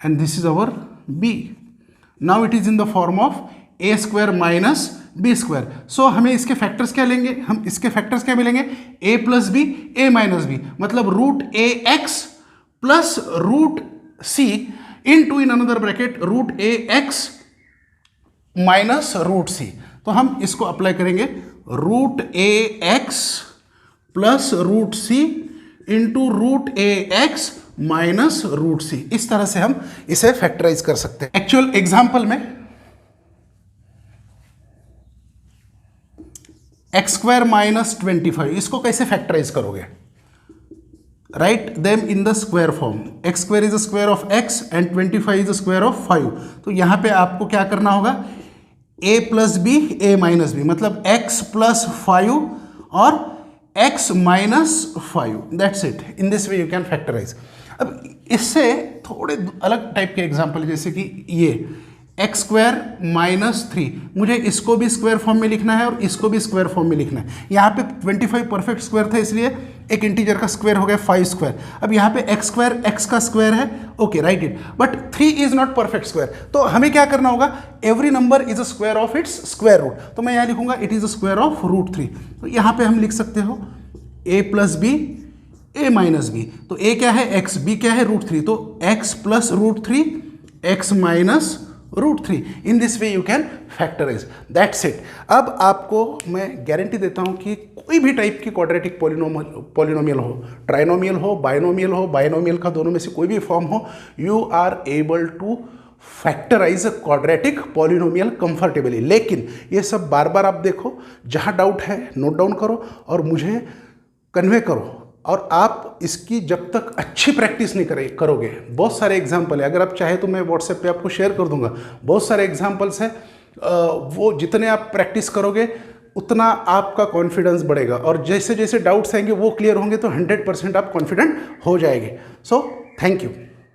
and this is our b. Now it is in the form of a square minus b square. So हमें इसके factors क्या लेंगे? हम इसके फैक्टर्स क्या मिलेंगे? a plus b, a minus b, मतलब √ax plus √c into in another bracket √ax minus √c. तो हम इसको अप्लाई करेंगे √ax plus √c into √ax minus √c. इस तरह से हम इसे फैक्टराइज कर सकते हैं. एक्चुअल एग्जाम्पल में एक्स स्क्वायर माइनस 25, इसको कैसे फैक्टराइज करोगे? Write them in the square form. X square is the square of x and 25 is the square of 5. तो यहां पे आपको क्या करना होगा? a plus b, a minus b, मतलब x प्लस 5 और x minus 5. That's it. In this way you can factorise. अब इससे थोड़े अलग टाइप के एग्जाम्पल, जैसे कि ये एक्स स्क्वायर माइनस 3, मुझे इसको भी स्क्वायर फॉर्म में लिखना है और इसको भी स्क्वायर फॉर्म में लिखना है. यहाँ पे 25 परफेक्ट स्क्वायर था, इसलिए एक इंटीजर का स्क्वायर हो गया 5 स्क्वायर. अब यहाँ पे एक्स स्क्वायर एक्स का स्क्वायर है. Okay, write it. But 3 is not perfect square. तो हमें क्या करना होगा? Every number is a square of its square root. तो मैं यहाँ लिखूंगा it is a square of √3. तो यहाँ पे हम लिख सकते हो a plus b, a minus b. तो a क्या है? x, b क्या है? √3. तो x plus √3, x minus √3. In this way you can factorise. That's it. अब आपको मैं गारंटी देता हूं कि कोई भी टाइप की क्वाड्रेटिक पॉलिनोमियल हो, ट्राइनोमियल हो, बाइनोमियल का दोनों में से कोई भी फॉर्म हो, you are able to factorise a quadratic polynomial comfortably. लेकिन ये सब बार बार आप देखो, जहां डाउट है नोट डाउन करो और मुझे कन्वे करो. और आप इसकी जब तक अच्छी प्रैक्टिस नहीं करोगे, बहुत सारे एग्जाम्पल है, अगर आप चाहे तो मैं व्हाट्सएप पे आपको शेयर कर दूंगा, बहुत सारे एग्जाम्पल्स हैं. वो जितने आप प्रैक्टिस करोगे उतना आपका कॉन्फिडेंस बढ़ेगा, और जैसे जैसे डाउट्स आएंगे वो क्लियर होंगे तो 100% आप कॉन्फिडेंट हो जाएंगे. So thank you.